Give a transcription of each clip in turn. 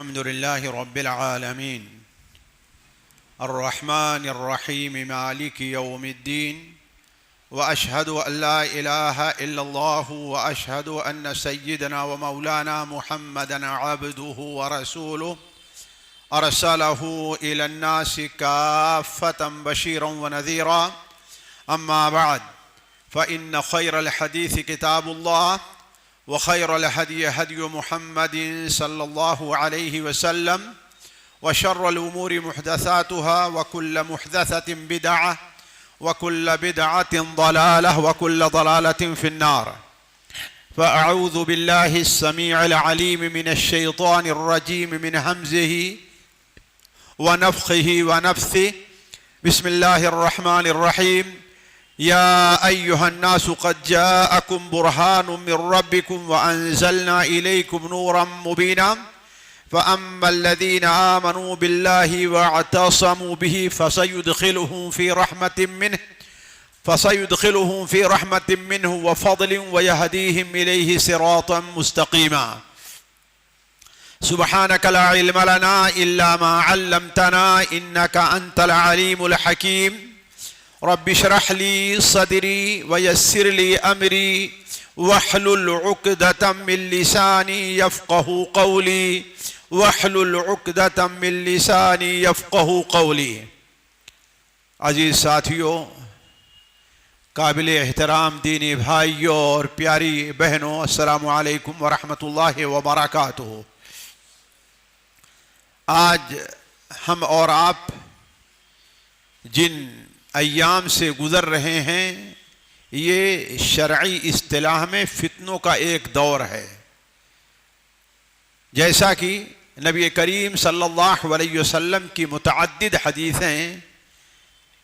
الحمد لله رب العالمين الرحمن الرحيم مالك يوم الدين وأشهد أن لا إله إلا الله وأشهد أن سيدنا ومولانا محمدا عبده ورسوله أرسله إلى الناس كافة بشيرا ونذيرا أما بعد فإن خير الحديث كتاب الله وخير الهدي هدي محمد صلى الله عليه وسلم وشر الأمور محدثاتها وكل محدثة بدعة وكل بدعة ضلالة وكل ضلالة في النار. فأعوذ بالله السميع العليم من الشيطان الرجيم من همزه ونفخه ونفثه. بسم الله الرحمن الرحيم. يا أيها الناس قد جاءكم برهان من ربكم وأنزلنا إليكم نورا مبينا فأما الذين آمنوا بالله واعتصموا به فسيدخلهم في رحمة منه وفضل ويهديهم إليه صراطا مستقيما. سبحانك لا علم لنا إلا ما علمتنا إنك أنت العليم الحكيم. رب اشرح لي صدري ويسر لي أمري واحلل عقدة من لساني يفقه قولي واحلل عقدة من لساني يفقه قولي. عزیز ساتھیوں، قابل احترام دینی بھائیوں اور پیاری بہنوں، السلام علیکم ورحمۃ اللہ وبرکاتہ. آج ہم اور آپ جن ایام سے گزر رہے ہیں یہ شرعی اصطلاح میں فتنوں کا ایک دور ہے. جیسا کہ نبی کریم صلی اللہ علیہ وسلم کی متعدد حدیثیں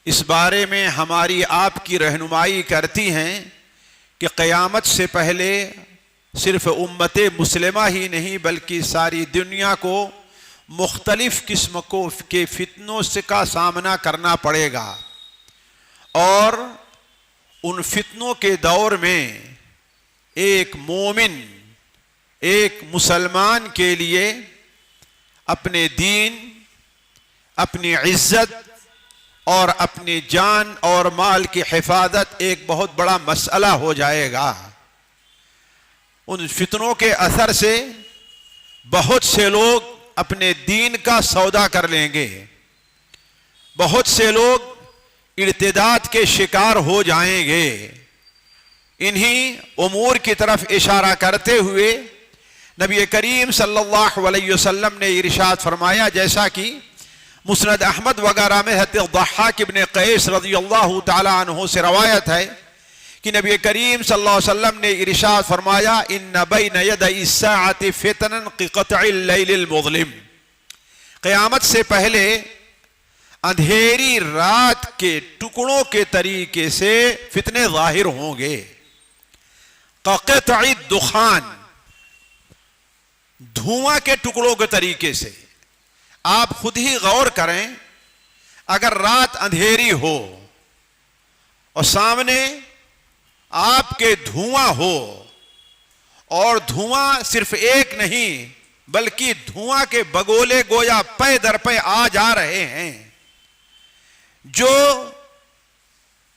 اس بارے میں ہماری آپ کی رہنمائی کرتی ہیں کہ قیامت سے پہلے صرف امت مسلمہ ہی نہیں بلکہ ساری دنیا کو مختلف قسم کے فتنوں کا سامنا کرنا پڑے گا، اور ان فتنوں کے دور میں ایک مومن، ایک مسلمان کے لیے اپنے دین، اپنی عزت اور اپنی جان اور مال کی حفاظت ایک بہت بڑا مسئلہ ہو جائے گا. ان فتنوں کے اثر سے بہت سے لوگ اپنے دین کا سودا کر لیں گے، بہت سے لوگ ارتداد کے شکار ہو جائیں گے. انہی امور کی طرف اشارہ کرتے ہوئے نبی کریم صلی اللہ علیہ وسلم نے ارشاد فرمایا، جیسا کہ مسند احمد وغیرہ میں حضرت ضحاک ابن قیس رضی اللہ تعالی عنہ سے روایت ہے کہ نبی کریم صلی اللہ علیہ وسلم نے ارشاد فرمایا، ان بین یدی الساعۃ فتنا کقطع اللیل المظلم. قیامت سے پہلے اندھیری رات کے ٹکڑوں کے طریقے سے فتنے ظاہر ہوں گے. کقطع الدخان، دھواں کے ٹکڑوں کے طریقے سے. آپ خود ہی غور کریں، اگر رات اندھیری ہو اور سامنے آپ کے دھواں ہو، اور دھواں صرف ایک نہیں بلکہ دھواں کے بگولے گویا پے در پے آ جا رہے ہیں، جو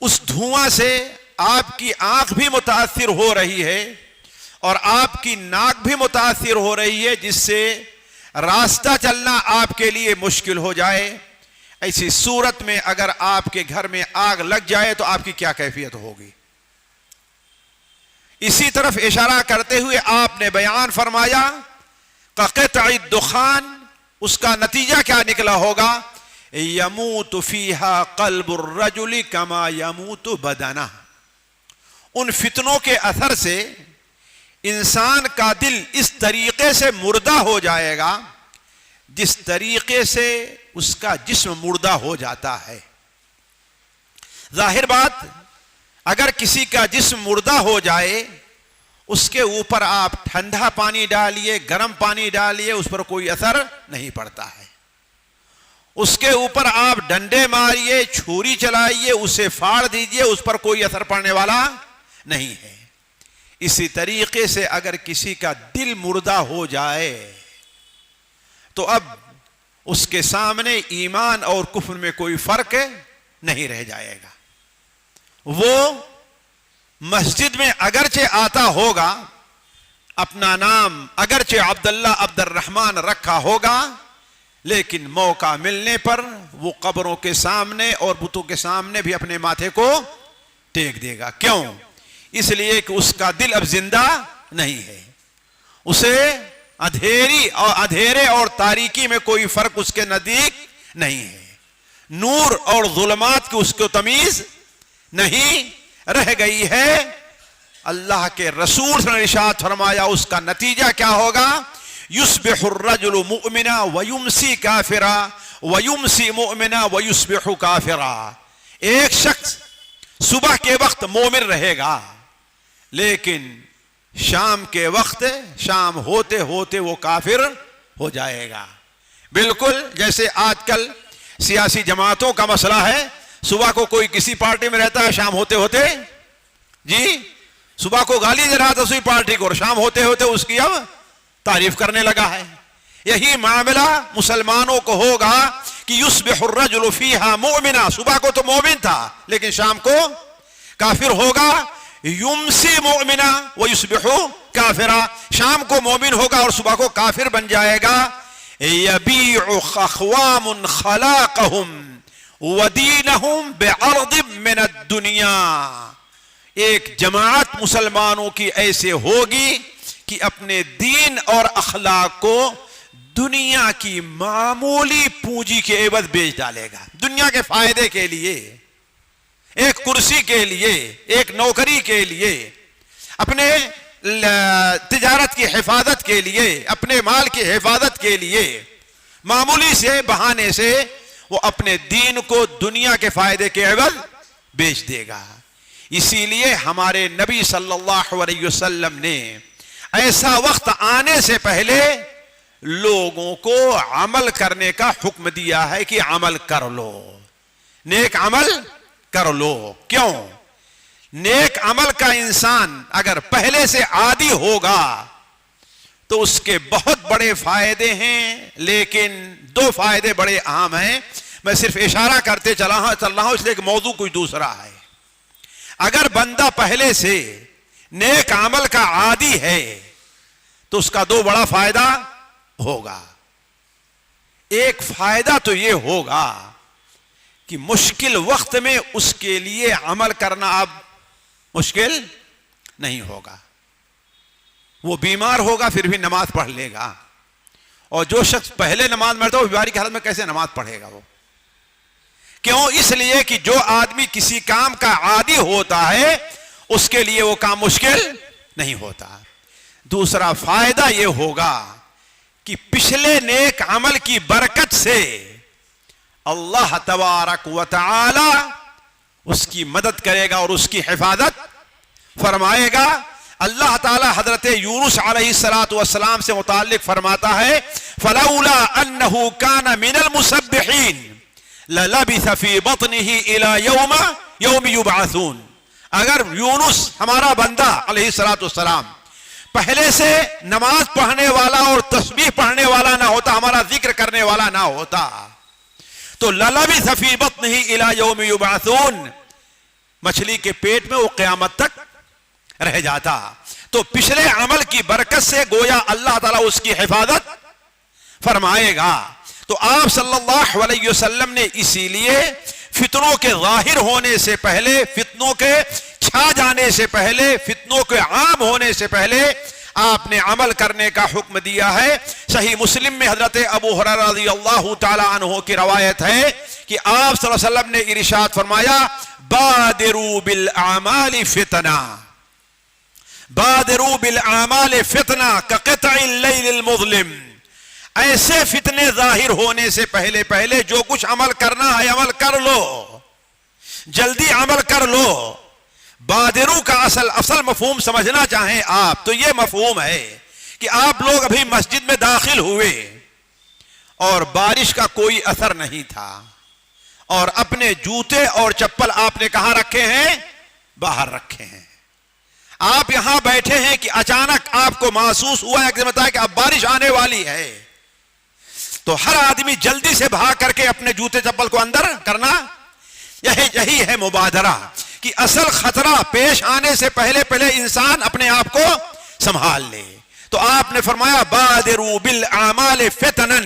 اس دھواں سے آپ کی آنکھ بھی متاثر ہو رہی ہے اور آپ کی ناک بھی متاثر ہو رہی ہے، جس سے راستہ چلنا آپ کے لیے مشکل ہو جائے. ایسی صورت میں اگر آپ کے گھر میں آگ لگ جائے تو آپ کی کیا کیفیت ہوگی؟ اسی طرف اشارہ کرتے ہوئے آپ نے بیان فرمایا قطع الدخان، اس کا نتیجہ کیا نکلا ہوگا؟ یموت فیہا قلب الرجل کما یموت بدنہ. ان فتنوں کے اثر سے انسان کا دل اس طریقے سے مردہ ہو جائے گا جس طریقے سے اس کا جسم مردہ ہو جاتا ہے. ظاہر بات، اگر کسی کا جسم مردہ ہو جائے، اس کے اوپر آپ ٹھنڈا پانی ڈالیے، گرم پانی ڈالیے، اس پر کوئی اثر نہیں پڑتا ہے. اس کے اوپر آپ ڈنڈے ماریے، چھری چلائیے، اسے پھاڑ دیجئے، اس پر کوئی اثر پڑنے والا نہیں ہے. اسی طریقے سے اگر کسی کا دل مردہ ہو جائے تو اب اس کے سامنے ایمان اور کفر میں کوئی فرق نہیں رہ جائے گا. وہ مسجد میں اگرچہ آتا ہوگا, اپنا نام اگرچہ عبداللہ عبد الرحمن رکھا ہوگا, لیکن موقع ملنے پر وہ قبروں کے سامنے اور بتوں کے سامنے بھی اپنے ماتھے کو ٹیک دے گا. کیوں؟ اس لیے کہ اس کا دل اب زندہ نہیں ہے. اسے اندھیرے اور تاریکی میں کوئی فرق اس کے نزدیک نہیں ہے. نور اور ظلمات کی اس کو تمیز نہیں رہ گئی ہے. اللہ کے رسول نے ارشاد فرمایا اس کا نتیجہ کیا ہوگا؟ یصبح الرجل مؤمنا ویمسی کافرا ویمسی مؤمنا ویصبح کافرا. ایک شخص صبح کے وقت مومن رہے گا, لیکن شام کے وقت, شام ہوتے ہوتے وہ کافر ہو جائے گا. بالکل جیسے آج کل سیاسی جماعتوں کا مسئلہ ہے, صبح کو کوئی کسی پارٹی میں رہتا ہے, شام ہوتے ہوتے جی صبح کو گالی دے رہا تھا اسی پارٹی کو, اور شام ہوتے ہوتے اس کی اب تعریف کرنے لگا ہے. یہی معاملہ مسلمانوں کو ہوگا کہ یصبح الرجل فیہا مؤمنا, صبح کو تو مومن تھا لیکن شام کو کافر ہوگا. یمسی مؤمنا ویصبح کافرا, شام کو مومن ہوگا اور صبح کو کافر بن جائے گا. یبیع اقوام خلاقہم ودینہم بعرض من الدنیا. ایک جماعت مسلمانوں کی ایسے ہوگی کہ اپنے دین اور اخلاق کو دنیا کی معمولی پونجی کے عوض بیچ ڈالے گا. دنیا کے فائدے کے لیے, ایک کرسی کے لیے, ایک نوکری کے لیے, اپنے تجارت کی حفاظت کے لیے, اپنے مال کی حفاظت کے لیے معمولی سے بہانے سے وہ اپنے دین کو دنیا کے فائدے کے عوض بیچ دے گا. اسی لیے ہمارے نبی صلی اللہ علیہ وسلم نے ایسا وقت آنے سے پہلے لوگوں کو عمل کرنے کا حکم دیا ہے کہ عمل کر لو, نیک عمل کر لو. کیوں؟ نیک عمل کا انسان اگر پہلے سے عادی ہوگا تو اس کے بہت بڑے فائدے ہیں, لیکن دو فائدے بڑے اہم ہیں. میں صرف اشارہ کرتے چل رہا ہوں اس لیے کہ موضوع کوئی دوسرا ہے. اگر بندہ پہلے سے نیک عمل کا عادی ہے تو اس کا دو بڑا فائدہ ہوگا. ایک فائدہ تو یہ ہوگا کہ مشکل وقت میں اس کے لیے عمل کرنا اب مشکل نہیں ہوگا. وہ بیمار ہوگا پھر بھی نماز پڑھ لے گا, اور جو شخص پہلے نماز پڑھتا ہے وہ بیماری کی حالت میں کیسے نماز پڑھے گا؟ وہ کیوں؟ اس لیے کہ جو آدمی کسی کام کا عادی ہوتا ہے اس کے لیے وہ کام مشکل نہیں ہوتا. دوسرا فائدہ یہ ہوگا کہ پچھلے نیک عمل کی برکت سے اللہ تبارک و تعالی اس کی مدد کرے گا اور اس کی حفاظت فرمائے گا. اللہ تعالی حضرت یونس علیہ السلام سے متعلق فرماتا ہے فلولا انه كان من المسبحين للبث في بطنه الى يوم يبعثون. اگر یونس ہمارا بندہ علیہ السلام پہلے سے نماز پڑھنے والا اور تسبیح پڑھنے والا نہ ہوتا, ہمارا ذکر کرنے والا نہ ہوتا, تو للبث في بطنه الى يوم يبعثون, مچھلی کے پیٹ میں وہ قیامت تک رہ جاتا. تو پچھلے عمل کی برکت سے گویا اللہ تعالیٰ اس کی حفاظت فرمائے گا. تو آپ صلی اللہ علیہ وسلم نے اسی لیے فتنوں کے ظاہر ہونے سے پہلے, فتنوں کے چھا جانے سے پہلے, فتنوں کے عام ہونے سے پہلے آپ نے عمل کرنے کا حکم دیا ہے. صحیح مسلم میں حضرت ابو ہریرہ رضی اللہ تعالی عنہ کی روایت ہے کہ آپ صلی اللہ علیہ وسلم نے ارشاد فرمایا بادروا بالاعمال فتنہ, بادروا بالاعمال فتنہ کقطع اللیل المظلم. ایسے فتنے ظاہر ہونے سے پہلے پہلے جو کچھ عمل کرنا ہے عمل کر لو, جلدی عمل کر لو. بادرو کا اصل مفہوم سمجھنا چاہیں آپ تو یہ مفہوم ہے کہ آپ لوگ ابھی مسجد میں داخل ہوئے اور بارش کا کوئی اثر نہیں تھا, اور اپنے جوتے اور چپل آپ نے کہاں رکھے ہیں؟ باہر رکھے ہیں. آپ یہاں بیٹھے ہیں کہ اچانک آپ کو محسوس ہوا ہے کہ اب بارش آنے والی ہے. تو ہر آدمی جلدی سے بھاگ کر کے اپنے جوتے چپل کو اندر کرنا، یہی ہے مبادرہ، کہ اصل خطرہ پیش آنے سے پہلے انسان اپنے آپ کو سنبھال لے۔ تو آپ نے فرمایا بادروا بالاعمال فتنا،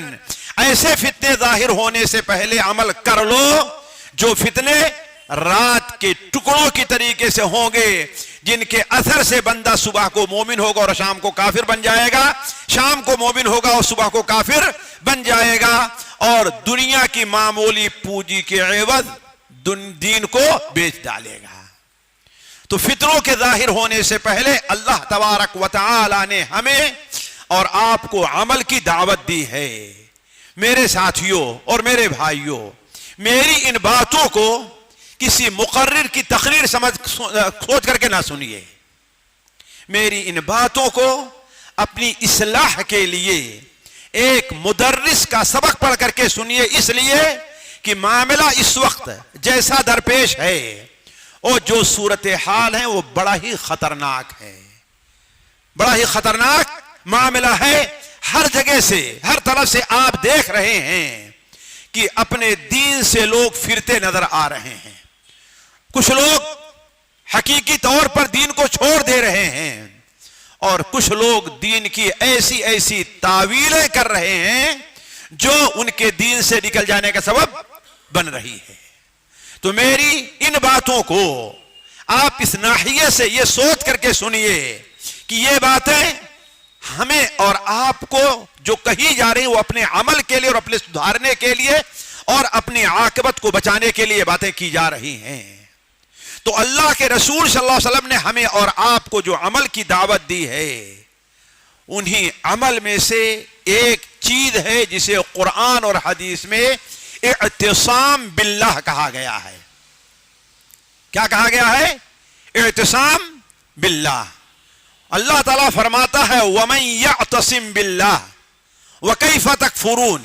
ایسے فتنے ظاہر ہونے سے پہلے عمل کر لو جو فتنے رات کے ٹکڑوں کی طریقے سے ہوں گے، جن کے اثر سے بندہ صبح کو مومن ہوگا اور شام کو کافر بن جائے گا، شام کو مومن ہوگا اور صبح کو کافر بن جائے گا، اور دنیا کی معمولی پونجی کے عوض دین کو بیچ ڈالے گا۔ تو فطروں کے ظاہر ہونے سے پہلے اللہ تبارک و تعالی نے ہمیں اور آپ کو عمل کی دعوت دی ہے۔ میرے ساتھیوں اور میرے بھائیوں، میری ان باتوں کو کسی مقرر کی تقریر سوچ کر کے نہ سنیے، میری ان باتوں کو اپنی اصلاح کے لیے ایک مدرس کا سبق پڑھ کر کے سنیے، اس لیے کہ معاملہ اس وقت جیسا درپیش ہے اور جو صورتحال ہے وہ بڑا ہی خطرناک ہے، بڑا ہی خطرناک معاملہ ہے۔ ہر جگہ سے، ہر طرف سے آپ دیکھ رہے ہیں کہ اپنے دین سے لوگ پھرتے نظر آ رہے ہیں، کچھ لوگ حقیقی طور پر دین کو چھوڑ دے رہے ہیں، اور کچھ لوگ دین کی ایسی تعویلیں کر رہے ہیں جو ان کے دین سے نکل جانے کا سبب بن رہی ہے۔ تو میری ان باتوں کو آپ اس ناحیے سے یہ سوچ کر کے سنیے کہ یہ باتیں ہمیں اور آپ کو جو کہی جا رہی ہیں وہ اپنے عمل کے لیے اور اپنے سدھارنے کے لیے اور اپنی عاقبت کو بچانے کے لیے باتیں کی جا رہی ہیں۔ تو اللہ کے رسول صلی اللہ علیہ وسلم نے ہمیں اور آپ کو جو عمل کی دعوت دی ہے، انہی عمل میں سے ایک چیز ہے جسے قرآن اور حدیث میں اعتصام باللہ کہا گیا ہے۔ کیا کہا گیا ہے؟ اعتصام باللہ۔ اللہ تعالیٰ فرماتا ہے وَمَن يَعْتَصِم بِاللَّهِ وَكَيْفَ تَكْفُرُونَ،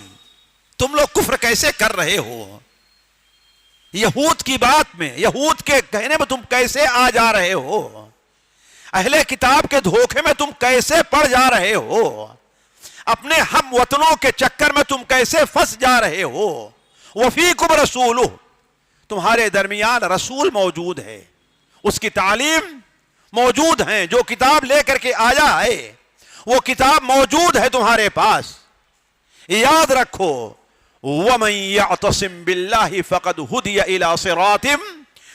تم لوگ کفر کیسے کر رہے ہو؟ یہود کی بات میں، یہود کے کہنے میں تم کیسے آ جا رہے ہو؟ اہل کتاب کے دھوکے میں تم کیسے پڑ جا رہے ہو؟ اپنے ہم وطنوں کے چکر میں تم کیسے پھنس جا رہے ہو؟ وَفِيكُمْ رَسُولُهُ، تمہارے درمیان رسول موجود ہے، اس کی تعلیم موجود ہیں، جو کتاب لے کر کے آیا ہے وہ کتاب موجود ہے تمہارے پاس۔ یاد رکھو وَمَن يَعْتَصِم بِاللَّهِ فَقَدْ هُدِيَ إِلَى صِرَاطٍ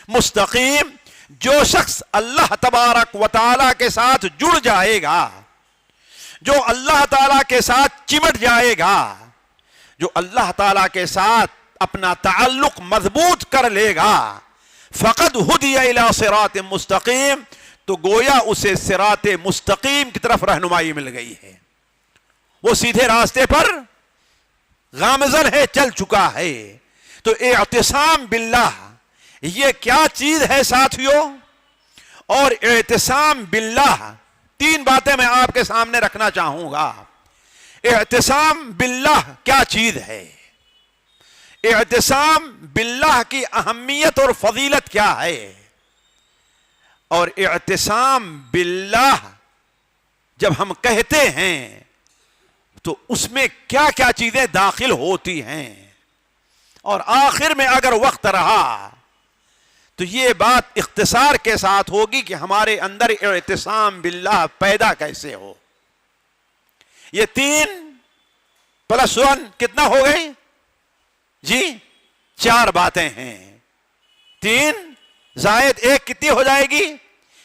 مستقیم، جو شخص اللہ تبارک و تعالیٰ کے ساتھ جڑ جائے گا، جو اللہ تعالیٰ کے ساتھ چمٹ جائے گا، جو اللہ تعالیٰ کے ساتھ اپنا تعلق مضبوط کر لے گا، فقد ہدی الی صراط مستقیم، تو گویا اسے صراط مستقیم کی طرف رہنمائی مل گئی ہے، وہ سیدھے راستے پر گامزن ہے، چل چکا ہے۔ تو اعتصام باللہ یہ کیا چیز ہے ساتھیوں؟ اور اعتصام باللہ تین باتیں میں آپ کے سامنے رکھنا چاہوں گا۔ اعتصام باللہ کیا چیز ہے؟ اعتصام باللہ کی اہمیت اور فضیلت کیا ہے؟ اور اعتصام باللہ جب ہم کہتے ہیں تو اس میں کیا کیا چیزیں داخل ہوتی ہیں؟ اور آخر میں اگر وقت رہا تو یہ بات اختصار کے ساتھ ہوگی کہ ہمارے اندر اعتصام باللہ پیدا کیسے ہو۔ یہ 3+1 کتنا ہو گئی؟ جی 4 باتیں ہیں۔ 3 زائد 1 کتنی ہو جائے گی؟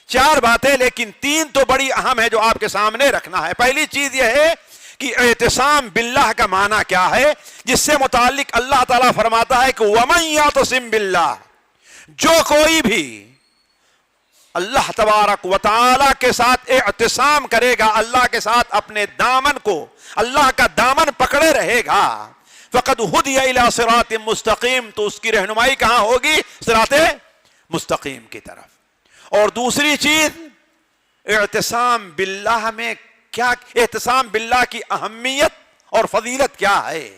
4 باتیں، لیکن 3 تو بڑی اہم ہے جو آپ کے سامنے رکھنا ہے۔ پہلی چیز یہ ہے کہ اعتصام باللہ کا معنی کیا ہے، جس سے متعلق اللہ تعالیٰ فرماتا ہے کہ وَمَن يَعْتَصِم بِاللَّهِ، جو کوئی بھی اللہ تبارک و تعالیٰ کے ساتھ اعتصام کرے گا، اللہ کے ساتھ اپنے دامن کو، اللہ کا دامن پکڑے رہے گا، فقد ہدی الی صراط مستقیم، تو اس کی رہنمائی کہاں ہوگی؟ صراط مستقیم کی طرف۔ اور دوسری چیز اعتصام باللہ میں کیا، اعتصام باللہ کی اہمیت اور فضیلت کیا ہے؟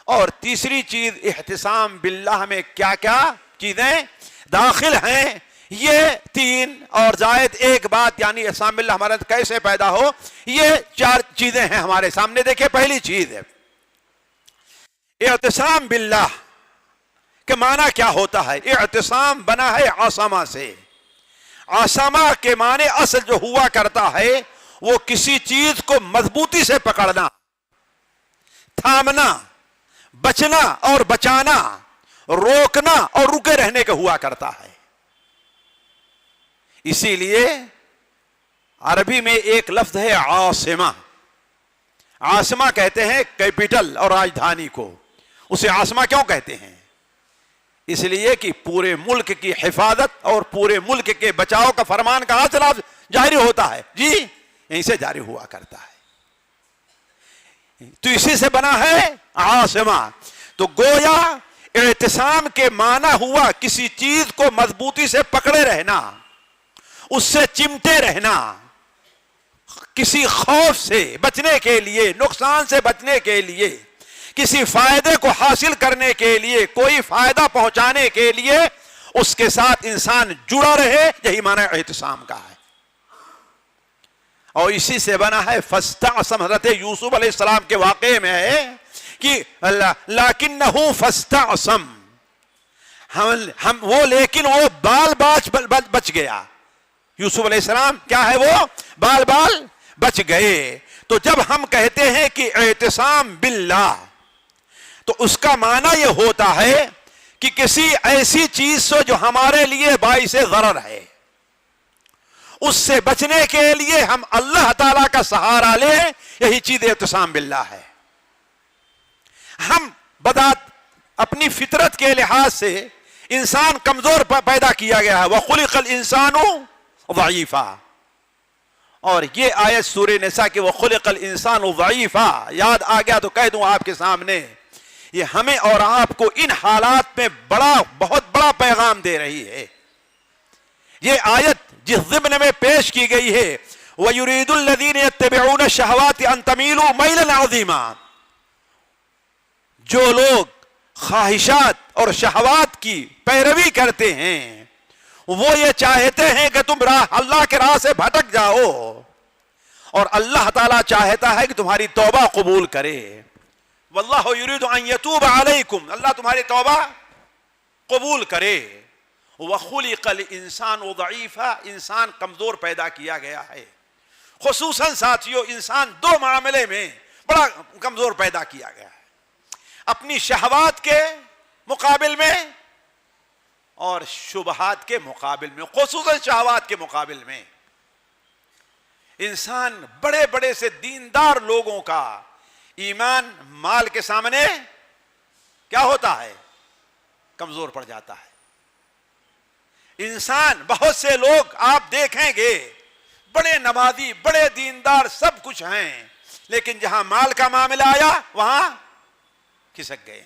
اور تیسری چیز اعتصام باللہ میں کیا کیا چیزیں داخل ہیں؟ یہ 3 اور زائد 1 بات، یعنی اعتصام باللہ ہمارے کیسے پیدا ہو، یہ 4 چیزیں ہیں ہمارے سامنے۔ دیکھیں پہلی چیز ہے اعتصام باللہ کہ معنی کیا ہوتا ہے؟ اعتصام بنا ہے عاصمہ سے. عاصمہ کے معنی اصل جو ہوا کرتا ہے وہ کسی چیز کو مضبوطی سے پکڑنا، تھامنا، بچنا اور بچانا، روکنا اور رکے رہنے کا ہوا کرتا ہے. اسی لیے عربی میں ایک لفظ ہے عاصمہ. عاصمہ کہتے ہیں کیپٹل اور راجدھانی کو. اسے عاصمہ کیوں کہتے ہیں؟ اس لیے کہ پورے ملک کی حفاظت اور پورے ملک کے بچاؤ کا فرمان کہاں سے جاری ہوتا ہے؟ جی یہیں سے جاری ہوا کرتا ہے. تو اسی سے بنا ہے عاصمہ. تو گویا اعتصام کے معنی ہوا کسی چیز کو مضبوطی سے پکڑے رہنا، اس سے چمٹے رہنا، کسی خوف سے بچنے کے لیے، نقصان سے بچنے کے لیے، کسی فائدے کو حاصل کرنے کے لیے، کوئی فائدہ پہنچانے کے لیے اس کے ساتھ انسان جڑا رہے. یہی معنی اعتصام کا ہے. اور اسی سے بنا ہے فاستعصم. حضرت یوسف علیہ السلام کے واقعے میں ہے کہ لکنہ فاستعصم، وہ لیکن وہ بال بچ گیا. یوسف علیہ السلام کیا ہے؟ وہ بال بچ گئے. تو جب ہم کہتے ہیں کہ اعتصام باللہ تو اس کا معنی یہ ہوتا ہے کہ کسی ایسی چیز سے جو ہمارے لیے باعث ضرر ہے، اس سے بچنے کے لیے ہم اللہ تعالی کا سہارا لیں. یہی چیز اعتصام باللہ ہے. ہم بذات اپنی فطرت کے لحاظ سے انسان کمزور پیدا کیا گیا ہے. وَخُلِقَ الْإِنسَانُ ضَعِيفًا. اور یہ آیت سورہ نساء کی وَخُلِقَ الْإِنسَانُ ضَعِيفًا یاد آ گیا تو کہہ دوں آپ کے سامنے، یہ ہمیں اور آپ کو ان حالات میں بہت بڑا پیغام دے رہی ہے. یہ آیت جس ضمن میں پیش کی گئی ہے وَيُرِيدُ الَّذِينَ يَتَّبِعُونَ الشَّهَوَاتِ أَن تَمِيلُوا مَيْلًا عَظِيمًا. جو لوگ خواہشات اور شہوات کی پیروی کرتے ہیں وہ یہ چاہتے ہیں کہ تم اللہ کے راہ سے بھٹک جاؤ، اور اللہ تعالیٰ چاہتا ہے کہ تمہاری توبہ قبول کرے. واللہ یرید ان یتوب علیکم، اللہ تمہاری توبہ قبول کرے. وخلق الانسان ضعیفا، انسان کمزور پیدا کیا گیا ہے. خصوصاً ساتھیوں انسان دو معاملے میں بڑا کمزور پیدا کیا گیا ہے، اپنی شہوات کے مقابل میں اور شبہات کے مقابل میں. خصوصاً شہوات کے مقابل میں انسان بڑے بڑے سے دیندار لوگوں کا ایمان مال کے سامنے کیا ہوتا ہے؟ کمزور پڑ جاتا ہے. انسان بہت سے لوگ آپ دیکھیں گے بڑے نمازی، بڑے دیندار، سب کچھ ہیں، لیکن جہاں مال کا معاملہ آیا وہاں کھسک گئے.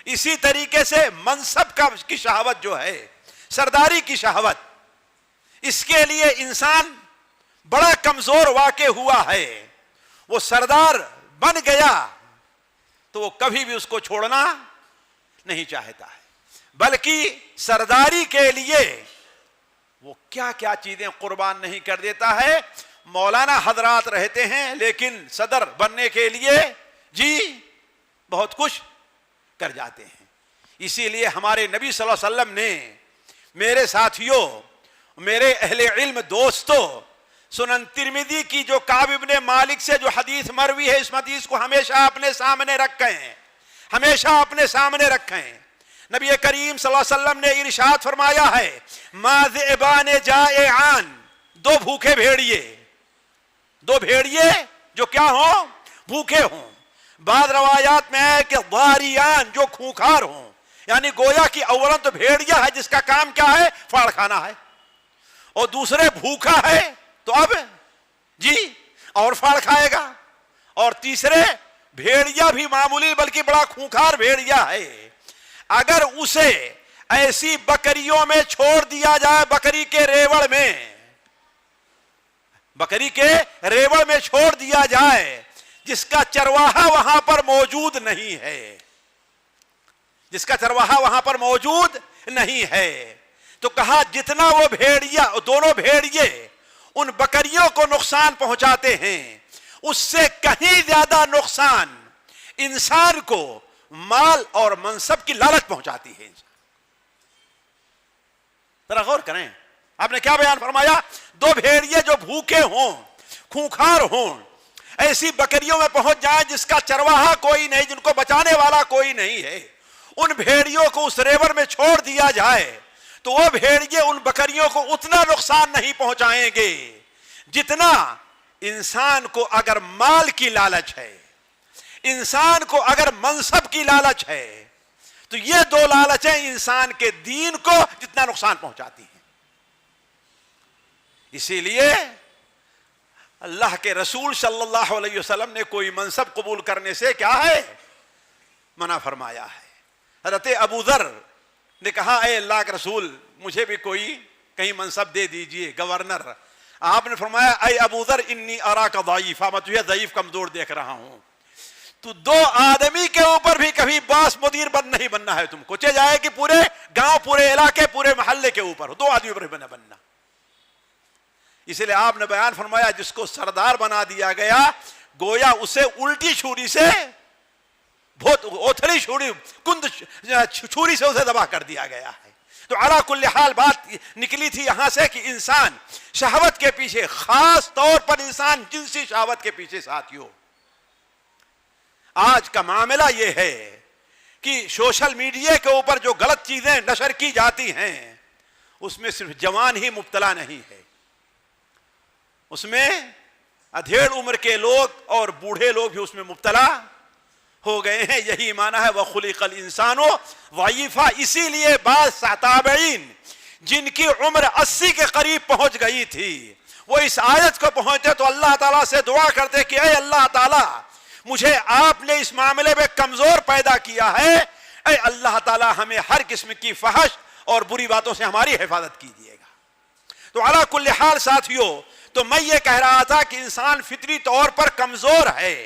اسی طریقے سے منصب کی شہوت جو ہے، سرداری کی شہوت، اس کے لیے انسان بڑا کمزور واقع ہوا ہے. وہ سردار بن گیا تو وہ کبھی بھی اس کو چھوڑنا نہیں چاہتا ہے، بلکہ سرداری کے لیے وہ کیا کیا چیزیں قربان نہیں کر دیتا ہے. مولانا حضرات رہتے ہیں لیکن صدر بننے کے لیے جی بہت کچھ کر جاتے ہیں. اسی لیے ہمارے نبی صلی اللہ علیہ وسلم نے، میرے ساتھیوں، میرے اہل علم دوستوں، سنن ترمذی کی جو کعب ابن مالک سے جو حدیث مروی ہے، اس حدیث کو ہمیشہ اپنے سامنے رکھیں، ہمیشہ اپنے سامنے رکھیں. نبی کریم صلی اللہ علیہ وسلم نے ارشاد فرمایا ہے ما ذئبان جائعان، دو بھوکے بھیڑیے، دو بھیڑیے جو کیا ہوں؟ بھوکے ہوں. بعض روایات میں ہے کہ ضاریان، جو کھونکھار ہوں. یعنی گویا کہ اولا تو بھیڑیا ہے جس کا کام کیا ہے؟ پھاڑ کھانا ہے، اور دوسرے بھوکا ہے تو اب جی اور پھاڑ کھائے گا، اور تیسرے بھیڑیا بھی معمولی بلکہ بڑا کھونکھار بھیڑیا ہے. اگر اسے ایسی بکریوں میں چھوڑ دیا جائے، بکری کے ریوڑ میں، بکری کے ریوڑ میں چھوڑ دیا جائے جس کا چرواہا وہاں پر موجود نہیں ہے، جس کا چرواہا وہاں پر موجود نہیں ہے، تو کہا جتنا وہ بھیڑیا، دونوں بھیڑیے ان بکریوں کو نقصان پہنچاتے ہیں، اس سے کہیں زیادہ نقصان انسان کو مال اور منصب کی لالچ پہنچاتی ہے انسان. ذرا غور کریں, آپ نے کیا بیان فرمایا؟ دو بھیڑیے جو بھوکے ہوں, خونخوار ہوں, ایسی بکریوں میں پہنچ جائیں جس کا چرواہا کوئی نہیں, جن کو بچانے والا کوئی نہیں ہے, ان بھیڑیوں کو اس ریور میں چھوڑ دیا جائے تو وہ بھیڑیے ان بکریوں کو اتنا نقصان نہیں پہنچائیں گے جتنا انسان کو اگر مال کی لالچ ہے, انسان کو اگر منصب کی لالچ ہے, تو یہ دو لالچیں انسان کے دین کو جتنا نقصان پہنچاتی ہیں. اسی لیے اللہ کے رسول صلی اللہ علیہ وسلم نے کوئی منصب قبول کرنے سے کیا ہے, منع فرمایا ہے. حضرت ابو ذر نے کہا اے اللہ کے رسول مجھے بھی کوئی کہیں منصب دے دیجئے, گورنر. آپ نے فرمایا اے ابو ذر انی اراک ضعیفا, میں تجھے ضعیف کمزور دیکھ رہا ہوں, تو دو آدمی کے اوپر بھی کبھی باس مدیر بند نہیں بننا ہے, تم کو چاہے جائے کہ پورے گاؤں, پورے علاقے, پورے محلے کے اوپر دو آدمی پر بھی بننا. اس لیے آپ نے بیان فرمایا جس کو سردار بنا دیا گیا گویا اسے الٹی چھری سے, بہت اوتھلی چھری, کند چھری سے اسے ذبح کر دیا گیا ہے. تو علی کل حال بات نکلی تھی یہاں سے کہ انسان شہوت کے پیچھے, خاص طور پر انسان جنسی شہوت کے پیچھے ساتھیوں, آج کا معاملہ یہ ہے کہ سوشل میڈیا کے اوپر جو غلط چیزیں نشر کی جاتی ہیں اس میں صرف جوان ہی مبتلا نہیں ہے, اس میں ادھیڑ عمر کے لوگ اور بوڑھے لوگ بھی اس میں مبتلا ہو گئے ہیں. یہی معنی ہے وَخُلِقَ الْإِنسَانُ ضَعِيفًا. اسی لیے بعض تابعین جن کی عمر 80 کے قریب پہنچ گئی تھی وہ اس آیت کو پہنچے تو اللہ تعالیٰ سے دعا کرتے کہ اے اللہ تعالیٰ مجھے آپ نے اس معاملے میں کمزور پیدا کیا ہے, اے اللہ تعالیٰ ہمیں ہر قسم کی فحش اور بری باتوں سے ہماری حفاظت کیجیے گا. تو علی کل حال ساتھیوں, تو میں یہ کہہ رہا تھا کہ انسان فطری طور پر کمزور ہے,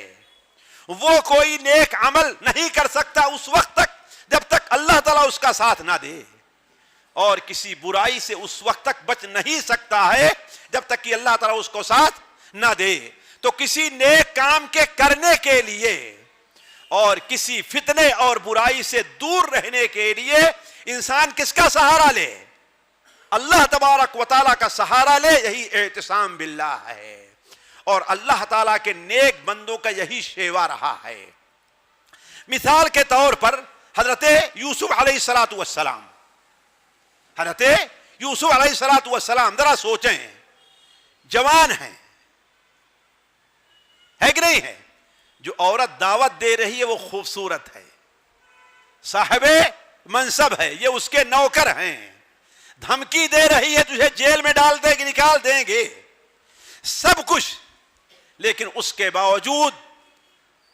وہ کوئی نیک عمل نہیں کر سکتا اس وقت تک جب تک اللہ تعالیٰ اس کا ساتھ نہ دے, اور کسی برائی سے اس وقت تک بچ نہیں سکتا ہے جب تک کہ اللہ تعالیٰ اس کو ساتھ نہ دے. تو کسی نیک کام کے کرنے کے لیے اور کسی فتنے اور برائی سے دور رہنے کے لیے انسان کس کا سہارا لے؟ اللہ تبارک و تعالیٰ کا سہارا لے. یہی اعتصام باللہ ہے, اور اللہ تعالیٰ کے نیک بندوں کا یہی شیوا رہا ہے. مثال کے طور پر حضرت یوسف علیہ السلام, حضرت یوسف علیہ السلام ذرا سوچیں, جوان ہیں, ہے کہ نہیں ہے؟ جو عورت دعوت دے رہی ہے وہ خوبصورت ہے, صاحب منصب ہے, یہ اس کے نوکر ہیں, دھمکی دے رہی ہے تجھے جیل میں ڈال دیں گے, نکال دیں گے, سب کچھ. لیکن اس کے باوجود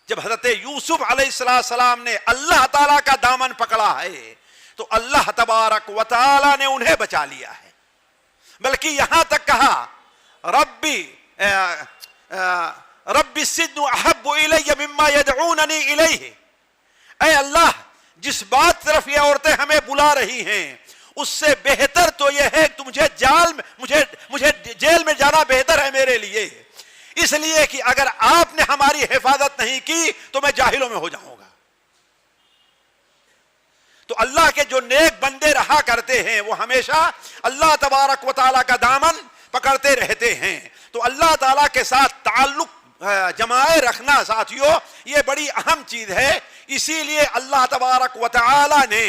جب حضرت یوسف علیہ السلام نے اللہ تعالیٰ کا دامن پکڑا ہے تو اللہ تبارک و تعالیٰ نے انہیں بچا لیا ہے. بلکہ یہاں تک کہا رب السجن احب الی مما یدعوننی الیہ, اے اللہ جس بات طرف یہ عورتیں ہمیں بلا رہی ہیں اس سے بہتر تو یہ ہے کہ مجھے جیل میں جانا بہتر ہے میرے لیے, اس لیے کہ اگر آپ نے ہماری حفاظت نہیں کی تو میں جاہلوں میں ہو جاؤں گا. تو اللہ کے جو نیک بندے رہا کرتے ہیں وہ ہمیشہ اللہ تبارک و تعالیٰ کا دامن پکڑتے رہتے ہیں. تو اللہ تعالیٰ کے ساتھ تعلق جمائے رکھنا ساتھیوں یہ بڑی اہم چیز ہے. اسی لیے اللہ تبارک و تعالیٰ نے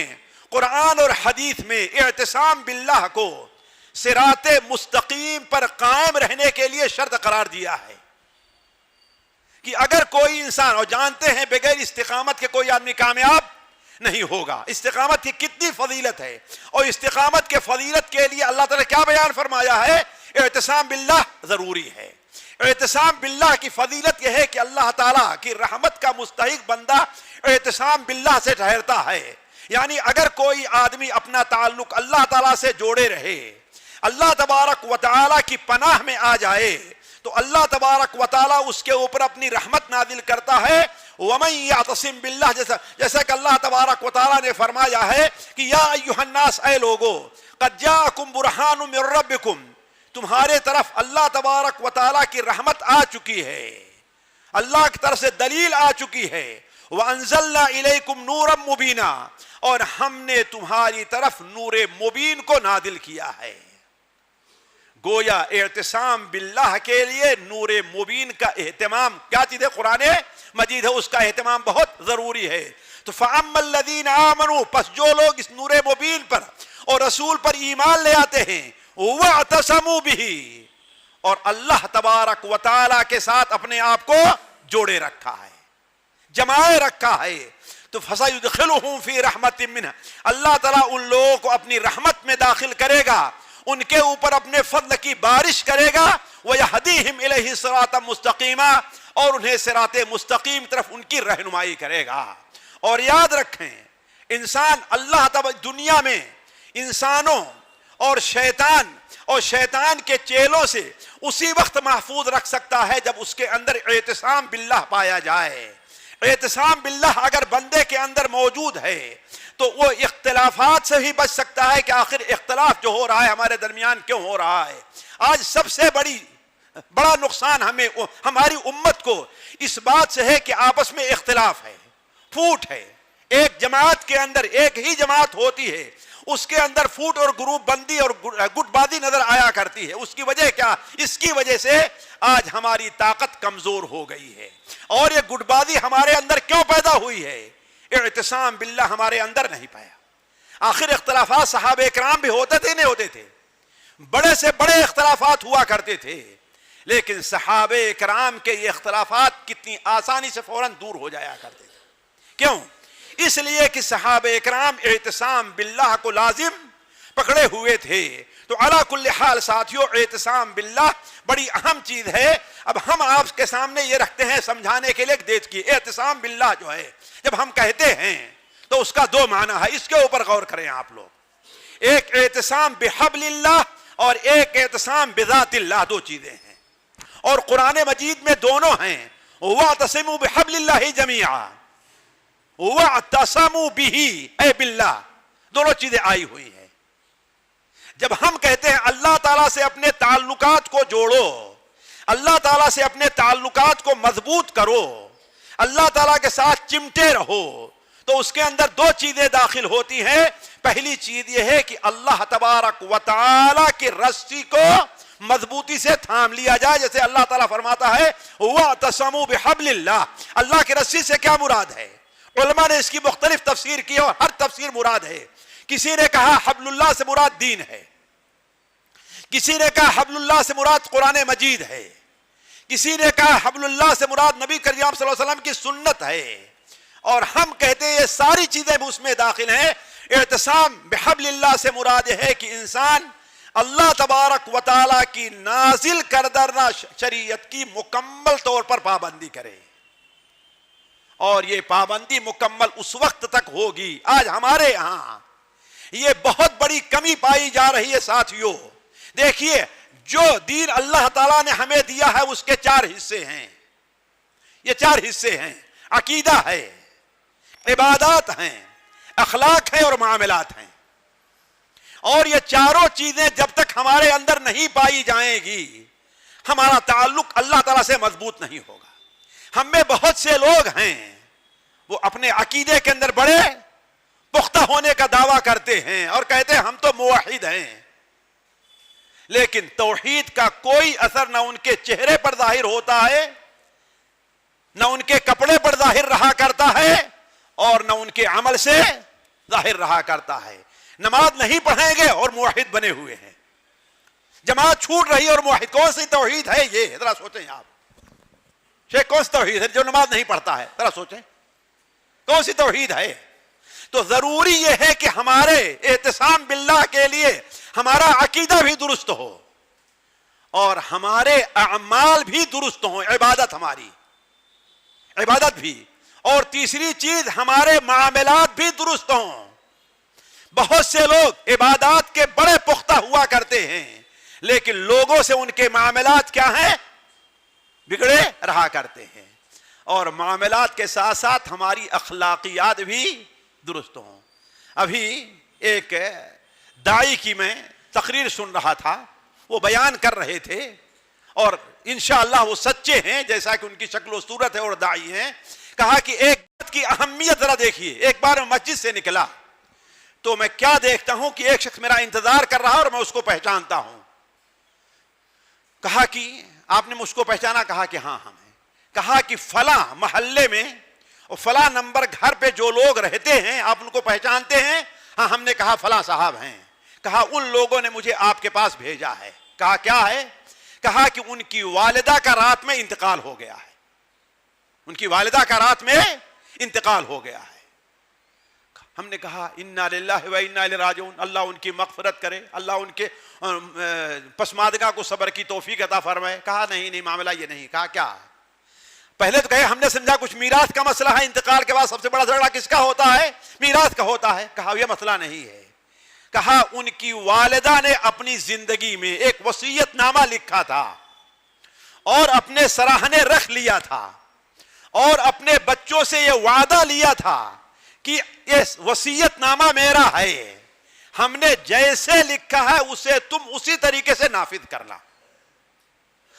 قرآن اور حدیث میں اعتصام باللہ کو صراط مستقیم پر قائم رہنے کے لیے شرط قرار دیا ہے کہ اگر کوئی انسان, اور جانتے ہیں بغیر استقامت کے کوئی آدمی کامیاب نہیں ہوگا, استقامت کی کتنی فضیلت ہے, اور استقامت کے فضیلت کے لیے اللہ تعالیٰ کیا بیان فرمایا ہے؟ اعتصام باللہ ضروری ہے. اعتصام باللہ کی فضیلت یہ ہے کہ اللہ تعالیٰ کی رحمت کا مستحق بندہ اعتصام باللہ سے ٹھہرتا ہے. یعنی اگر کوئی آدمی اپنا تعلق اللہ تعالیٰ سے جوڑے رہے, اللہ تبارک و تعالیٰ کی پناہ میں آ جائے تو اللہ تبارک و تعالیٰ اس کے اوپر اپنی رحمت نازل کرتا ہے. وَمَن يَعْتَصِم بِاللَّهِ, جیسا کہ اللہ تبارک و تعالیٰ نے فرمایا ہے کہ یا ایھا الناس, اے لوگو, قد جاءکم برہان من ربکم, تمہارے طرف اللہ تبارک و تعالیٰ کی رحمت آ چکی ہے, اللہ کی طرف سے دلیل آ چکی ہے. وَأَنزَلْنَا إِلَيْكُمْ نُورًا مُبِينًا، اور ہم نے تمہاری طرف نور مبین کو نازل کیا ہے۔ گویا اعتصام باللہ کے لیے نور مبین کا اہتمام کیا چیز ہے؟ قرآن مجید ہے، اس کا اہتمام بہت ضروری ہے۔ تو فَأَمَّا الَّذِينَ آمَنُوا، پس جو لوگ اس نور مبین پر اور رسول پر ایمان لے آتے ہیں، وَاعْتَصَمُوا بِهِ، اور اللہ تبارک و تعالی کے ساتھ اپنے آپ کو جوڑے رکھا ہے، جمائے رکھا ہے، تو فَسَيُدْخِلُهُمْ فِي رَحْمَةٍ مِّنْهُ، اللہ تعالیٰ ان لوگوں کو اپنی رحمت میں داخل کرے گا، ان کے اوپر اپنے فضل کی بارش کرے گا، وَيَهْدِيهِمْ إِلَيْهِ صِرَاطًا مُسْتَقِيمًا، اور انہیں صراط مستقیم طرف ان کی رہنمائی کرے گا۔ اور یاد رکھیں انسان اللہ دنیا میں انسانوں اور شیطان کے چیلوں سے اسی وقت محفوظ رکھ سکتا ہے جب اس کے اندر اعتصام باللہ پایا جائے۔ اعتصام باللہ اگر بندے کے اندر موجود ہے تو وہ اختلافات سے بھی بچ سکتا ہے کہ آخر اختلاف جو ہو رہا ہے ہمارے درمیان کیوں ہو رہا ہے۔ آج سب سے بڑا نقصان ہماری امت کو اس بات سے ہے کہ آپس میں اختلاف ہے، پھوٹ ہے۔ ایک جماعت کے اندر ایک ہی جماعت ہوتی ہے، اس کے اندر فوٹ اور گروپ بندی اور گٹ بازی نظر آیا کرتی ہے۔ اس کی وجہ کیا؟ اس کی وجہ سے آج ہماری طاقت کمزور ہو گئی ہے۔ اور یہ گٹ بازی ہمارے اندر کیوں پیدا ہوئی ہے؟ اعتصام باللہ ہمارے اندر نہیں پایا۔ آخر اختلافات صحابہ کرام بھی ہوتے تھے نہیں ہوتے تھے؟ بڑے سے بڑے اختلافات ہوا کرتے تھے، لیکن صحابہ کرام کے یہ اختلافات کتنی آسانی سے فوراً دور ہو جایا کرتے تھے۔ کیوں؟ اس لیے کہ صحابہ کرام اعتصام باللہ کو لازم پکڑے ہوئے تھے۔ تو علی کل حال ساتھیوں، اعتصام باللہ بڑی اہم چیز ہے۔ اب ہم آپ کے سامنے یہ رکھتے ہیں سمجھانے کے لیے دیکھ کی اعتصام باللہ جو ہے جب ہم کہتے ہیں تو اس کا دو معنی ہے، اس کے اوپر غور کریں آپ لوگ۔ ایک اعتصام بحبل اللہ اور ایک اعتصام بذات اللہ، دو چیزیں ہیں، اور قرآن مجید میں دونوں ہیں۔ وَاعْتَصِمُوا بِحَبْلِ اللَّهِ جَمِيعًا، وَاعْتَصَمُوا بِهِ اے باللہ، دونوں چیزیں آئی ہوئی ہیں۔ جب ہم کہتے ہیں اللہ تعالیٰ سے اپنے تعلقات کو جوڑو، اللہ تعالیٰ سے اپنے تعلقات کو مضبوط کرو، اللہ تعالیٰ کے ساتھ چمٹے رہو، تو اس کے اندر دو چیزیں داخل ہوتی ہیں۔ پہلی چیز یہ ہے کہ اللہ تبارک و تعالیٰ کی رسی کو مضبوطی سے تھام لیا جائے، جیسے اللہ تعالیٰ فرماتا ہے وَاعْتَصَمُوا بِحَبْلِ اللَّهِ، اللہ کی رسی سے کیا مراد ہے؟ علماء نے اس کی مختلف تفسیر کی اور ہر تفسیر مراد ہے۔ کسی نے کہا حبل اللہ سے مراد دین ہے، کسی نے کہا حبل اللہ سے مراد قرآن مجید ہے، کسی نے کہا حبل اللہ سے مراد نبی کریم صلی اللہ علیہ وسلم کی سنت ہے، اور ہم کہتے ہیں یہ ساری چیزیں بھی اس میں داخل ہیں۔ اعتصام بحبل اللہ سے مراد ہے کہ انسان اللہ تبارک و تعالیٰ کی نازل کردہ شریعت کی مکمل طور پر پابندی کرے، اور یہ پابندی مکمل اس وقت تک ہوگی۔ آج ہمارے ہاں یہ بہت بڑی کمی پائی جا رہی ہے ساتھیوں۔ دیکھیے جو دین اللہ تعالیٰ نے ہمیں دیا ہے اس کے چار حصے ہیں، یہ چار حصے ہیں، عقیدہ ہے، عبادات ہیں، اخلاق ہیں اور معاملات ہیں۔ اور یہ چاروں چیزیں جب تک ہمارے اندر نہیں پائی جائیں گی ہمارا تعلق اللہ تعالیٰ سے مضبوط نہیں ہوگا۔ ہم میں بہت سے لوگ ہیں وہ اپنے عقیدے کے اندر بڑے پختہ ہونے کا دعویٰ کرتے ہیں اور کہتے ہیں ہم تو موحد ہیں، لیکن توحید کا کوئی اثر نہ ان کے چہرے پر ظاہر ہوتا ہے، نہ ان کے کپڑے پر ظاہر رہا کرتا ہے، اور نہ ان کے عمل سے ظاہر رہا کرتا ہے۔ نماز نہیں پڑھیں گے اور موحد بنے ہوئے ہیں، جماعت چھوٹ رہی اور موحد، کون سی توحید ہے یہ؟ ذرا سوچیں آپ، شیخ کون سی توحید ہے جو نماز نہیں پڑھتا ہے؟ ذرا سوچیں کون سی توحید ہے؟ تو ضروری یہ ہے کہ ہمارے اعتصام باللہ کے لیے ہمارا عقیدہ بھی درست ہو اور ہمارے اعمال بھی درست ہوں، عبادت ہماری عبادت بھی، اور تیسری چیز ہمارے معاملات بھی درست ہوں۔ بہت سے لوگ عبادات کے بڑے پختہ ہوا کرتے ہیں لیکن لوگوں سے ان کے معاملات کیا ہیں؟ بگڑے رہا کرتے ہیں، اور معاملات کے ساتھ ساتھ ہماری اخلاقیات بھی درست ہوں۔ ابھی ایک داعی کی میں تقریر سن رہا تھا، وہ بیان کر رہے تھے اور انشاءاللہ وہ سچے ہیں جیسا کہ ان کی شکل و صورت ہے اور داعی ہیں۔ کہا کہ ایک بات کی اہمیت ذرا دیکھیے. ایک بار میں مسجد سے نکلا تو میں کیا دیکھتا ہوں کہ ایک شخص میرا انتظار کر رہا اور میں اس کو پہچانتا ہوں. کہا کہ آپ نے مجھ کو پہچانا؟ کہا کہ ہاں ہمیں. کہا کہ فلاں محلے میں اور فلاں نمبر گھر پہ جو لوگ رہتے ہیں آپ ان کو پہچانتے ہیں؟ ہاں ہم نے کہا فلاں صاحب ہیں. کہا ان لوگوں نے مجھے آپ کے پاس بھیجا ہے. کہا کیا ہے؟ کہا کہ ان کی والدہ کا رات میں انتقال ہو گیا ہے. ان کی والدہ کا رات میں انتقال ہو گیا ہے. ہم نے کہا انا للہ و انا الیہ راجعون، اللہ ان کی مغفرت کرے، اللہ ان کے پسماندگان کو صبر کی توفیق عطا فرمائے. کہا نہیں معاملہ یہ نہیں. کہا کیا؟ پہلے تو کہے ہم نے سمجھا کچھ میراث کا مسئلہ ہے، انتقال کے بعد سب سے بڑا جھگڑا کس کا ہوتا ہے؟ میراث کا ہوتا ہے. کہا یہ مسئلہ نہیں ہے. کہا ان کی والدہ نے اپنی زندگی میں ایک وصیت نامہ لکھا تھا اور اپنے سراہنے رکھ لیا تھا اور اپنے بچوں سے یہ وعدہ لیا تھا کہ یہ وصیت نامہ میرا ہے، ہم نے جیسے لکھا ہے اسے تم اسی طریقے سے نافذ کرنا،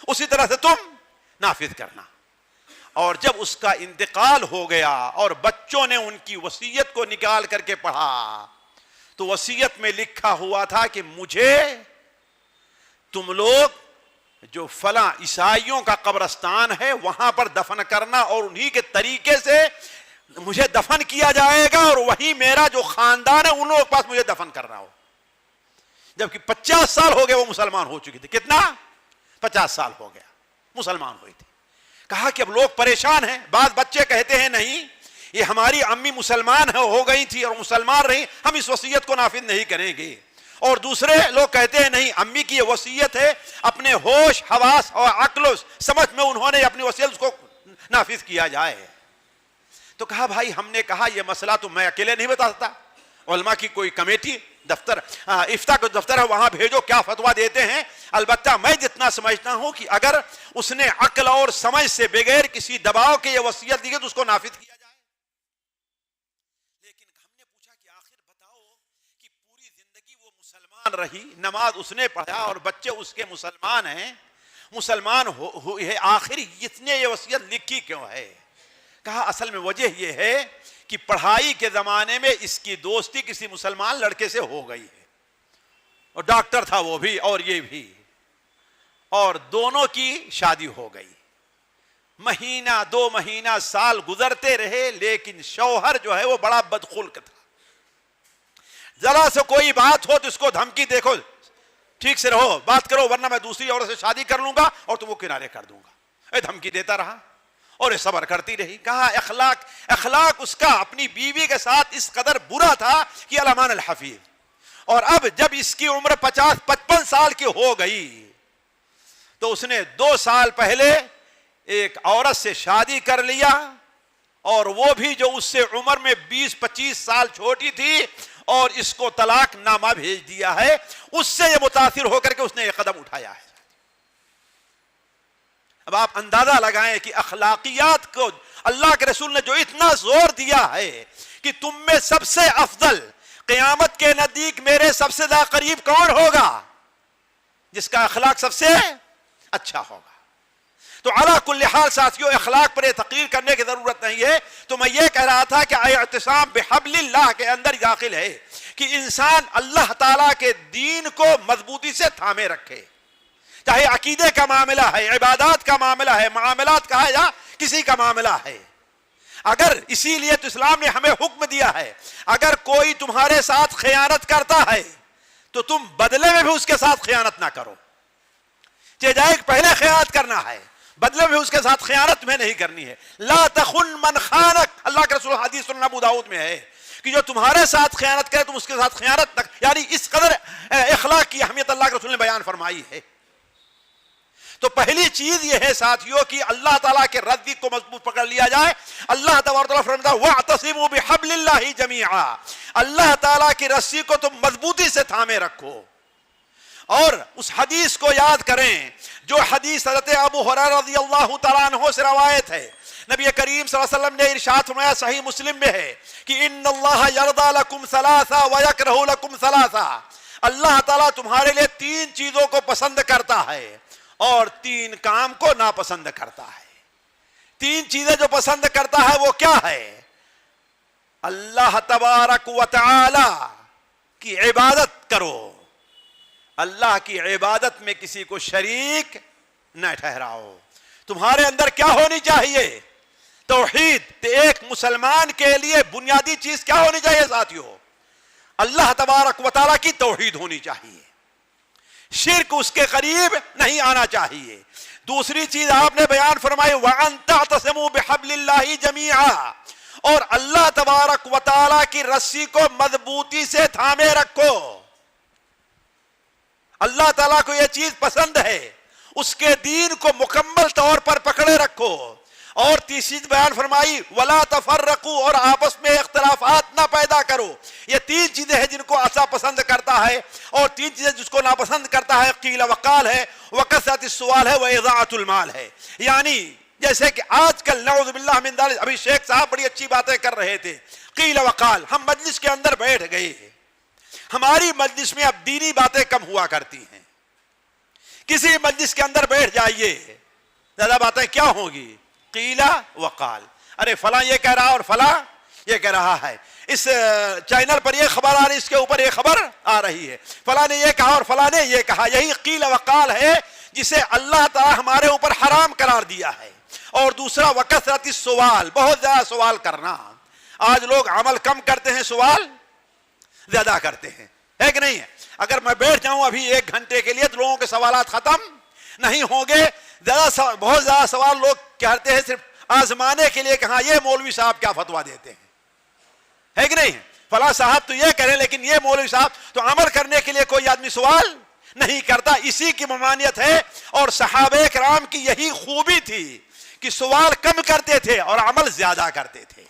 اسی طرح سے تم نافذ کرنا. اور جب اس کا انتقال ہو گیا اور بچوں نے ان کی وصیت کو نکال کر کے پڑھا تو وصیت میں لکھا ہوا تھا کہ مجھے تم لوگ جو فلاں عیسائیوں کا قبرستان ہے وہاں پر دفن کرنا اور انہی کے طریقے سے مجھے دفن کیا جائے گا اور وہی میرا جو خاندان ہے ان لوگوں کے پاس مجھے دفن کرنا ہو. جبکہ 50 سال ہو گئے وہ مسلمان ہو چکی تھی. کتنا؟ 50 سال ہو گیا مسلمان ہوئی تھی. کہا کہ اب لوگ پریشان ہیں. بعض بچے کہتے ہیں نہیں یہ ہماری امی مسلمان ہو گئی تھی اور مسلمان رہی، ہم اس وصیت کو نافذ نہیں کریں گے. اور دوسرے لوگ کہتے ہیں نہیں امی کی یہ وصیت ہے، اپنے ہوش حواس اور عقل و سمجھ میں انہوں نے اپنی وصیت اس کو نافذ کیا جائے. تو کہا بھائی ہم نے کہا یہ مسئلہ تو میں اکیلے نہیں بتا سکتا، علماء کی کوئی کمیٹی دفتر افتاء کا دفتر ہے وہاں بھیجو کیا فتویٰ دیتے ہیں. البتہ میں جتنا سمجھتا ہوں کہ اگر اس نے عقل اور سمجھ سے بغیر کسی دباؤ کے یہ وصیت دی گئی تو اس کو نافذ کیا جائے. لیکن ہم نے پوچھا کہ آخر بتاؤ کہ پوری زندگی وہ مسلمان رہی، نماز اس نے پڑھا اور بچے اس کے مسلمان ہیں، مسلمان ہوئے، آخر اتنے یہ وصیت لکھی کیوں ہے؟ کہا اصل میں وجہ یہ ہے کہ پڑھائی کے زمانے میں اس کی دوستی کسی مسلمان لڑکے سے ہو گئی ہے اور ڈاکٹر تھا وہ بھی اور یہ بھی، اور دونوں کی شادی ہو گئی. مہینہ 2 مہینہ سال گزرتے رہے لیکن شوہر جو ہے وہ بڑا بدخلق تھا. ذرا سے کوئی بات ہو تو اس کو دھمکی، دیکھو ٹھیک سے رہو، بات کرو ورنہ میں دوسری عورت سے شادی کر لوں گا اور تم کو کنارے کر دوں گا. دھمکی دیتا رہا اور یہ صبر کرتی رہی. کہا اخلاق اس کا اپنی بیوی کے ساتھ اس قدر برا تھا کہ الامان الحفیظ. اور اب جب اس کی عمر 50-55 سال کی ہو گئی تو اس نے 2 سال پہلے ایک عورت سے شادی کر لیا اور وہ بھی جو اس سے عمر میں 20-25 سال چھوٹی تھی اور اس کو طلاق نامہ بھیج دیا ہے. اس سے یہ متاثر ہو کر کے اس نے یہ قدم اٹھایا ہے. اب آپ اندازہ لگائیں کہ اخلاقیات کو اللہ کے رسول نے جو اتنا زور دیا ہے کہ تم میں سب سے افضل قیامت کے نزدیک میرے سب سے زیادہ قریب کون ہوگا؟ جس کا اخلاق سب سے اچھا ہوگا. تو علی کل حال ساتھیوں اخلاق پر تقریر کرنے کی ضرورت نہیں ہے. تو میں یہ کہہ رہا تھا کہ اعتصام بحبل اللہ کے اندر داخل ہے کہ انسان اللہ تعالیٰ کے دین کو مضبوطی سے تھامے رکھے، چاہے عقیدے کا معاملہ ہے، عبادات کا معاملہ ہے، معاملات کا ہے یا کسی کا معاملہ ہے. اگر اسی لیے تو اسلام نے ہمیں حکم دیا ہے اگر کوئی تمہارے ساتھ خیانت کرتا ہے تو تم بدلے میں بھی اس کے ساتھ خیانت نہ کرو. چاہے پہلے خیانت کرنا ہے بدلے میں اس کے ساتھ خیانت میں نہیں کرنی ہے. لا تخن من خانک، اللہ کے رسول حدیث سنن ابو داؤد میں ہے کہ جو تمہارے ساتھ خیانت کرے تم اس کے ساتھ خیانت نہ، یعنی اس قدر اخلاق کی اہمیت اللہ کے رسول نے بیان فرمائی ہے. تو پہلی چیز یہ ہے ساتھیوں کہ اللہ تعالیٰ کے رضی کو مضبوط پکڑ لیا جائے. اللہ تبارک و تعالیٰ فرماتا ہے وَاعْتَصِمُوا بِحَبْلِ اللَّهِ جَمِيعًا، اللہ تعالیٰ کی رسی کو تم مضبوطی سے تھامے رکھو. اور اس حدیث کو یاد کریں جو حدیث حضرت ابو ہریرہ رضی اللہ تعالیٰ عنہ سے روایت ہے. نبی کریم صلی اللہ علیہ وسلم نے ارشاد فرمایا، صحیح مسلم میں ہے کہ ان اللہ یرضی لکم ثلاثا ویکرہ لکم ثلاثا، اللہ تعالیٰ تمہارے لیے 3 چیزوں کو پسند کرتا ہے اور 3 کام کو ناپسند کرتا ہے. 3 چیزیں جو پسند کرتا ہے وہ کیا ہے؟ اللہ تبارک و تعالی کی عبادت کرو، اللہ کی عبادت میں کسی کو شریک نہ ٹھہراؤ۔ تمہارے اندر کیا ہونی چاہیے؟ توحید۔ ایک مسلمان کے لیے بنیادی چیز کیا ہونی چاہیے ساتھیوں؟ اللہ تبارک و تعالیٰ کی توحید ہونی چاہیے، شرک اس کے قریب نہیں آنا چاہیے۔ دوسری چیز آپ نے بیان فرمائی وَأَن تَعْتَصِمُوا بِحَبْلِ اللَّهِ جَمِيعًا، اور اللہ تبارک و تعالیٰ کی رسی کو مضبوطی سے تھامے رکھو۔ اللہ تعالیٰ کو یہ چیز پسند ہے، اس کے دین کو مکمل طور پر پکڑے رکھو۔ اور تیسری بیان فرمائی وَلَا تَفَرَّقُوا، اور آپس میں اختلافات نہ پیدا کرو۔ یہ تین چیزیں ہیں جن کو اللہ پسند کرتا ہے، اور تین چیزیں جس کو ناپسند کرتا ہے قیل وقال ہے، وکثرت السؤال ہے، واضاعۃ المال ہے۔ یعنی جیسے کہ آج کل نعوذ باللہ من ذالک، ابھی شیخ صاحب بڑی اچھی باتیں کر رہے تھے، قیل وقال، ہم مجلس کے اندر بیٹھ گئے، ہماری مجلس میں اب دینی باتیں کم ہوا کرتی ہیں۔ کسی مجلس کے اندر بیٹھ جائیے، زیادہ باتیں کیا ہوں گی؟ قیل وقال، ارے فلاں یہ کہہ رہا اور فلاں یہ کہہ رہا ہے، اس چینل پر یہ خبر آ رہی، اس کے اوپر یہ خبر آ رہی ہے، فلاں نے یہ کہا اور فلاں نے یہ کہا۔ یہی قیل وقال ہے جسے اللہ تعالی ہمارے اوپر حرام قرار دیا ہے۔ اور دوسرا وکثرت السؤال، بہت زیادہ سوال کرنا۔ آج لوگ عمل کم کرتے ہیں، سوال زیادہ کرتے ہیں، ہے کہ نہیں ہے؟ اگر میں بیٹھ جاؤں ابھی 1 گھنٹے کے لیے تو لوگوں کے سوالات ختم نہیں ہوں گے۔ بہت زیادہ سوال لوگ کہتے ہیں صرف آزمانے کے لیے کہ ہاں یہ مولوی صاحب کیا فتویٰ دیتے ہیں، ہے کہ نہیں؟ فلاں صاحب تو یہ کریں، لیکن یہ مولوی صاحب تو عمل کرنے کے لیے کوئی آدمی سوال نہیں کرتا۔ اسی کی ممانعت ہے، اور صحابہ کرام کی یہی خوبی تھی کہ سوال کم کرتے تھے اور عمل زیادہ کرتے تھے۔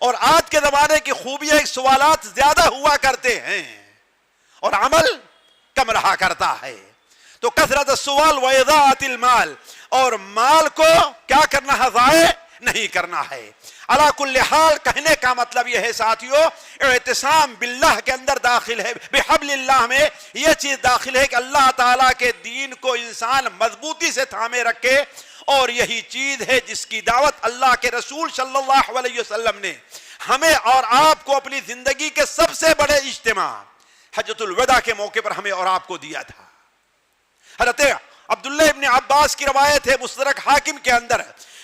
اور آج کے زمانے کی خوبی ہے کہ سوالات زیادہ ہوا کرتے ہیں اور عمل کم رہا کرتا ہے۔ تو کثرت السؤال واضاعۃ المال، اور مال کو کیا کرنا ہے؟ ضائع نہیں کرنا ہے۔ علی کل حال کہنے کا مطلب یہ ہے ساتھیوں، اعتصام باللہ کے اندر داخل ہے، بحبل اللہ میں یہ چیز داخل ہے کہ اللہ تعالیٰ کے دین کو انسان مضبوطی سے تھامے رکھے، اور یہی چیز ہے جس کی دعوت اللہ کے رسول صلی اللہ علیہ وسلم نے ہمیں اور آپ کو اپنی زندگی کے سب سے بڑے اجتماع حجۃ الوداع کے موقع پر ہمیں اور آپ کو دیا تھا۔ حضرت عبداللہ ابن عباس کی روایت ہے مستدرک حاکم کے اندر،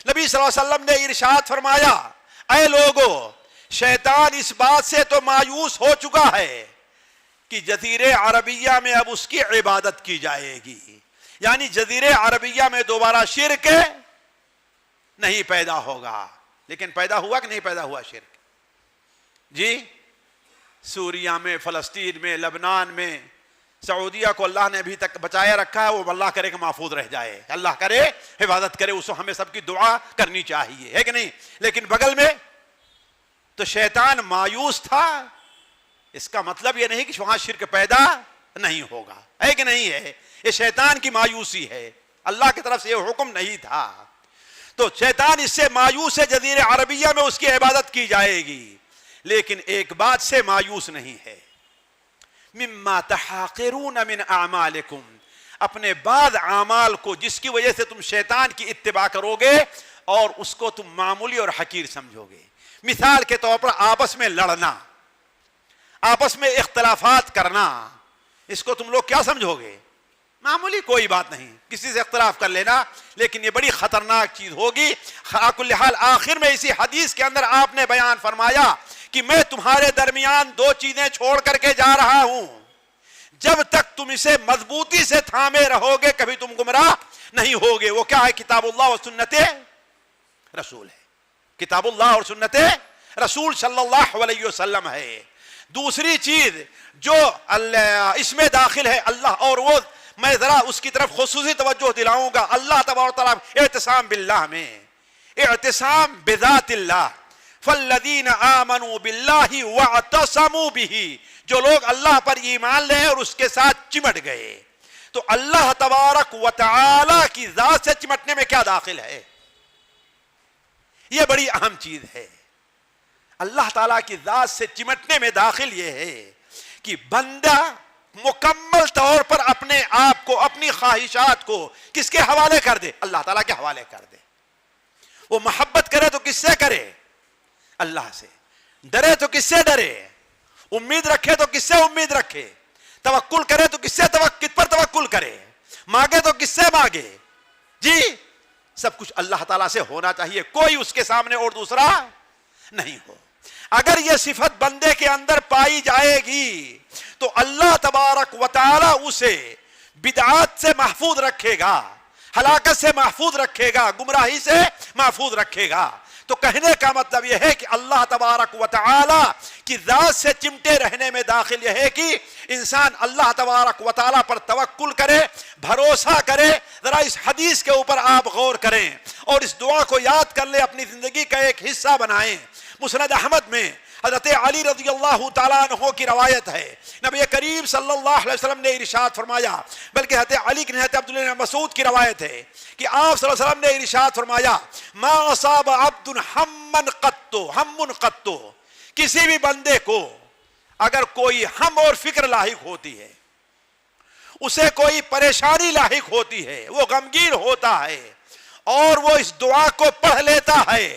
نبی صلی اللہ علیہ وسلم نے ارشاد فرمایا اے لوگو، شیطان اس بات سے تو مایوس ہو چکا ہے کہ جزیرے عربیہ میں اب اس کی عبادت کی جائے گی، یعنی جزیرے عربیہ میں دوبارہ شرک نہیں پیدا ہوگا۔ لیکن پیدا ہوا کہ نہیں پیدا ہوا شرک؟ جی، سوریہ میں، فلسطین میں، لبنان میں، سعودیہ کو اللہ نے ابھی تک بچایا رکھا ہے، وہ اللہ کرے کہ محفوظ رہ جائے، اللہ کرے حفاظت کرے، اس کو ہمیں سب کی دعا کرنی چاہیے، ہے کہ نہیں؟ لیکن بغل میں تو شیطان مایوس تھا، اس کا مطلب یہ نہیں کہ وہاں شرک پیدا نہیں ہوگا، ہے کہ نہیں ہے؟ یہ شیطان کی مایوسی ہے، اللہ کی طرف سے یہ حکم نہیں تھا۔ تو شیطان اس سے مایوس ہے، جزیرے عربیہ میں اس کی عبادت کی جائے گی، لیکن ایک بات سے مایوس نہیں ہے، مما تحاقرون من اعمالکم، اپنے بعض اعمال کو جس کی وجہ سے تم شیطان کی اتباع کرو گے اور اس کو تم معمولی اور حقیر سمجھو گے۔ مثال کے طور پر آپس میں لڑنا، آپس میں اختلافات کرنا، اس کو تم لوگ کیا سمجھو گے؟ معمولی کوئی بات نہیں، کسی سے اختلاف کر لینا، لیکن یہ بڑی خطرناک چیز ہوگی۔ کل حال آخر میں اسی حدیث کے اندر آپ نے بیان فرمایا کہ میں تمہارے درمیان 2 چیزیں چھوڑ کر کے جا رہا ہوں، جب تک تم اسے مضبوطی سے تھامے رہو گے کبھی تم گمراہ نہیں ہوگے۔ وہ کیا ہے؟ کتاب اللہ اور سنت رسول ہے، کتاب اللہ اور سنت رسول صلی اللہ علیہ وسلم ہے۔ دوسری چیز جو اس میں داخل ہے اللہ، اور وہ میں ذرا اس کی طرف خصوصی توجہ دلاؤں گا، اللہ تبارک و تعالیٰ اعتصام باللہ میں، اعتصام بذات اللہ، فالذین آمنوا باللہ واعتصموا بہ، جو لوگ اللہ پر ایمان لے اور اس کے ساتھ چمٹ گئے۔ تو اللہ تبارک و تعالی کی ذات سے چمٹنے میں کیا داخل ہے؟ یہ بڑی اہم چیز ہے۔ اللہ تعالیٰ کی ذات سے چمٹنے میں داخل یہ ہے کہ بندہ مکمل طور پر اپنے آپ کو، اپنی خواہشات کو کس کے حوالے کر دے؟ اللہ تعالیٰ کے حوالے کر دے۔ وہ محبت کرے تو کس سے کرے؟ اللہ سے۔ ڈرے تو کس سے ڈرے, امید رکھے تو کس سے امید رکھے, توکل کرے تو کس سے کس پر توکل کرے, مانگے تو کس سے مانگے. جی سب کچھ اللہ تعالیٰ سے ہونا چاہیے, کوئی اس کے سامنے اور دوسرا نہیں ہو. اگر یہ صفت بندے کے اندر پائی جائے گی تو اللہ تبارک و تعالی اسے بدعات سے محفوظ رکھے گا, ہلاکت سے محفوظ رکھے گا, گمراہی سے محفوظ رکھے گا. تو کہنے کا مطلب یہ ہے کہ اللہ تبارک و تعالی کی ذات سے چمٹے رہنے میں داخل یہ ہے کہ انسان اللہ تبارک و تعالی پر توکل کرے, بھروسہ کرے. ذرا اس حدیث کے اوپر آپ غور کریں اور اس دعا کو یاد کر لیں, اپنی زندگی کا ایک حصہ بنائیں. مسند احمد میں حضرت علی رضی اللہ تعالیٰ عنہ کی روایت ہے, نبی کریم صلی اللہ علیہ وسلم نے ارشاد فرمایا, بلکہ حضرت علی کی حضرت عبداللہ بن مسعود کی روایت ہے کہ آپ صلی اللہ علیہ وسلم نے ارشاد فرمایا, ما اصاب عبد ہم قط, کسی بھی بندے کو اگر کوئی ہم اور فکر لاحق ہوتی ہے, اسے کوئی پریشانی لاحق ہوتی ہے, وہ غمگین ہوتا ہے اور وہ اس دعا کو پڑھ لیتا ہے,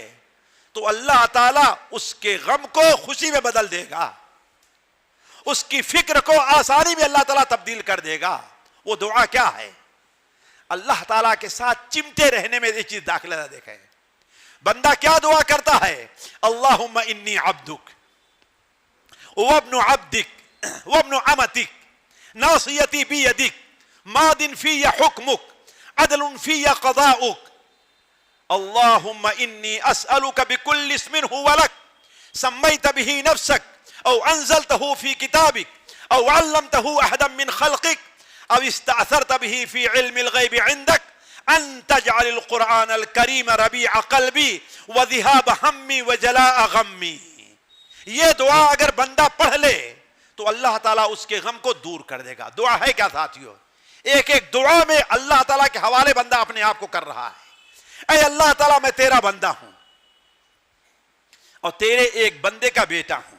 تو اللہ تعالیٰ اس کے غم کو خوشی میں بدل دے گا, اس کی فکر کو آسانی میں اللہ تعالیٰ تبدیل کر دے گا. وہ دعا کیا ہے؟ اللہ تعالیٰ کے ساتھ چمٹے رہنے میں یہ چیز داخل ہے. دیکھیں بندہ کیا دعا کرتا ہے, اللہم انی عبدک وابن عبدک وابن امتک ناصیتی بیدک ماض فی حکمک عدل فی قضاؤک اللہم انی اسألک بکل اسم هو لک سمیت به نفسک او انزلته فی کتابک او علمته احدا من خلقک او استأثرت به فی علم الغیب عندک ان تجعل القرآن الکریم ربیع قلبی وذہاب ہمی وجلاء غمی. یہ دعا اگر بندہ پڑھ لے تو اللہ تعالیٰ اس کے غم کو دور کر دے گا. دعا ہے کیا ساتھیو؟ ایک ایک دعا میں اللہ تعالیٰ کے حوالے بندہ اپنے آپ کو کر رہا ہے. اے اللہ تعالیٰ میں تیرا بندہ ہوں اور تیرے ایک بندے کا بیٹا ہوں,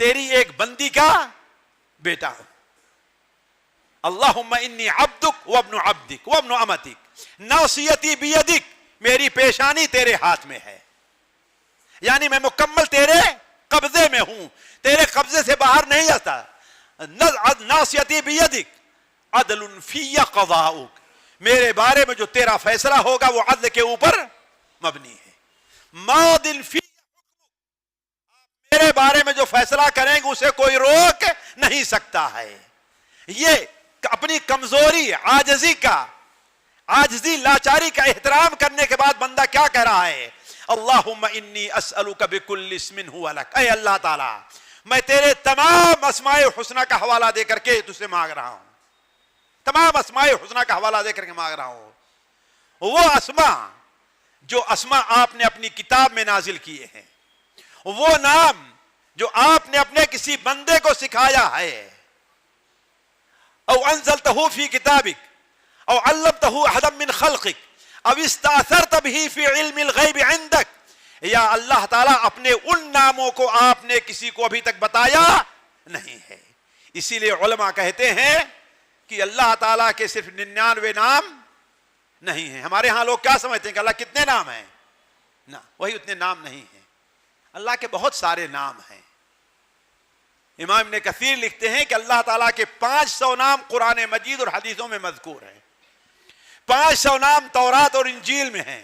تیری ایک بندی کا بیٹا ہوں. اللہم انی عبدک وابن عبدک وابن امتک ناصیتی بیدک, میری پیشانی تیرے ہاتھ میں ہے, یعنی میں مکمل تیرے قبضے میں ہوں, تیرے قبضے سے باہر نہیں آتا. ناصیتی بیدک عدل فی قضاؤک, میرے بارے میں جو تیرا فیصلہ ہوگا وہ عدل کے اوپر مبنی ہے. ماض فی حکمک, میرے بارے میں جو فیصلہ کریں گے اسے کوئی روک نہیں سکتا ہے. یہ اپنی کمزوری, عاجزی لاچاری کا احترام کرنے کے بعد بندہ کیا کہہ رہا ہے, اللہم انی اسألک بکل اسم هو لک, اے اللہ تعالی میں تیرے تمام اسماء حسنہ کا حوالہ دے کر کے تجھ سے مانگ رہا ہوں, تمام اسماء حسنہ کا حوالہ دے کر کے مانگ رہا ہوں. وہ اسماء جو اسماء آپ نے اپنی کتاب میں نازل کیے ہیں, وہ نام جو آپ نے اپنے کسی بندے کو سکھایا ہے, او انزلتہ فی کتابک او علمتہ احدا من خلقک او استأثرت به فی علم الغیب عندک, یا اللہ تعالیٰ اپنے ان ناموں کو آپ نے کسی کو ابھی تک بتایا نہیں ہے. اسی لیے علماء کہتے ہیں کہ اللہ تعالیٰ کے صرف 99 نام نہیں ہیں. ہمارے ہاں لوگ کیا سمجھتے ہیں کہ اللہ کتنے نام ہیں؟ نہ, وہی اتنے نام نہیں ہیں. اللہ کے بہت سارے نام ہیں. امام ابن کثیر لکھتے ہیں کہ اللہ تعالیٰ کے 500 نام قرآن مجید اور حدیثوں میں مذکور ہیں. 500 نام تورات اور انجیل میں ہیں,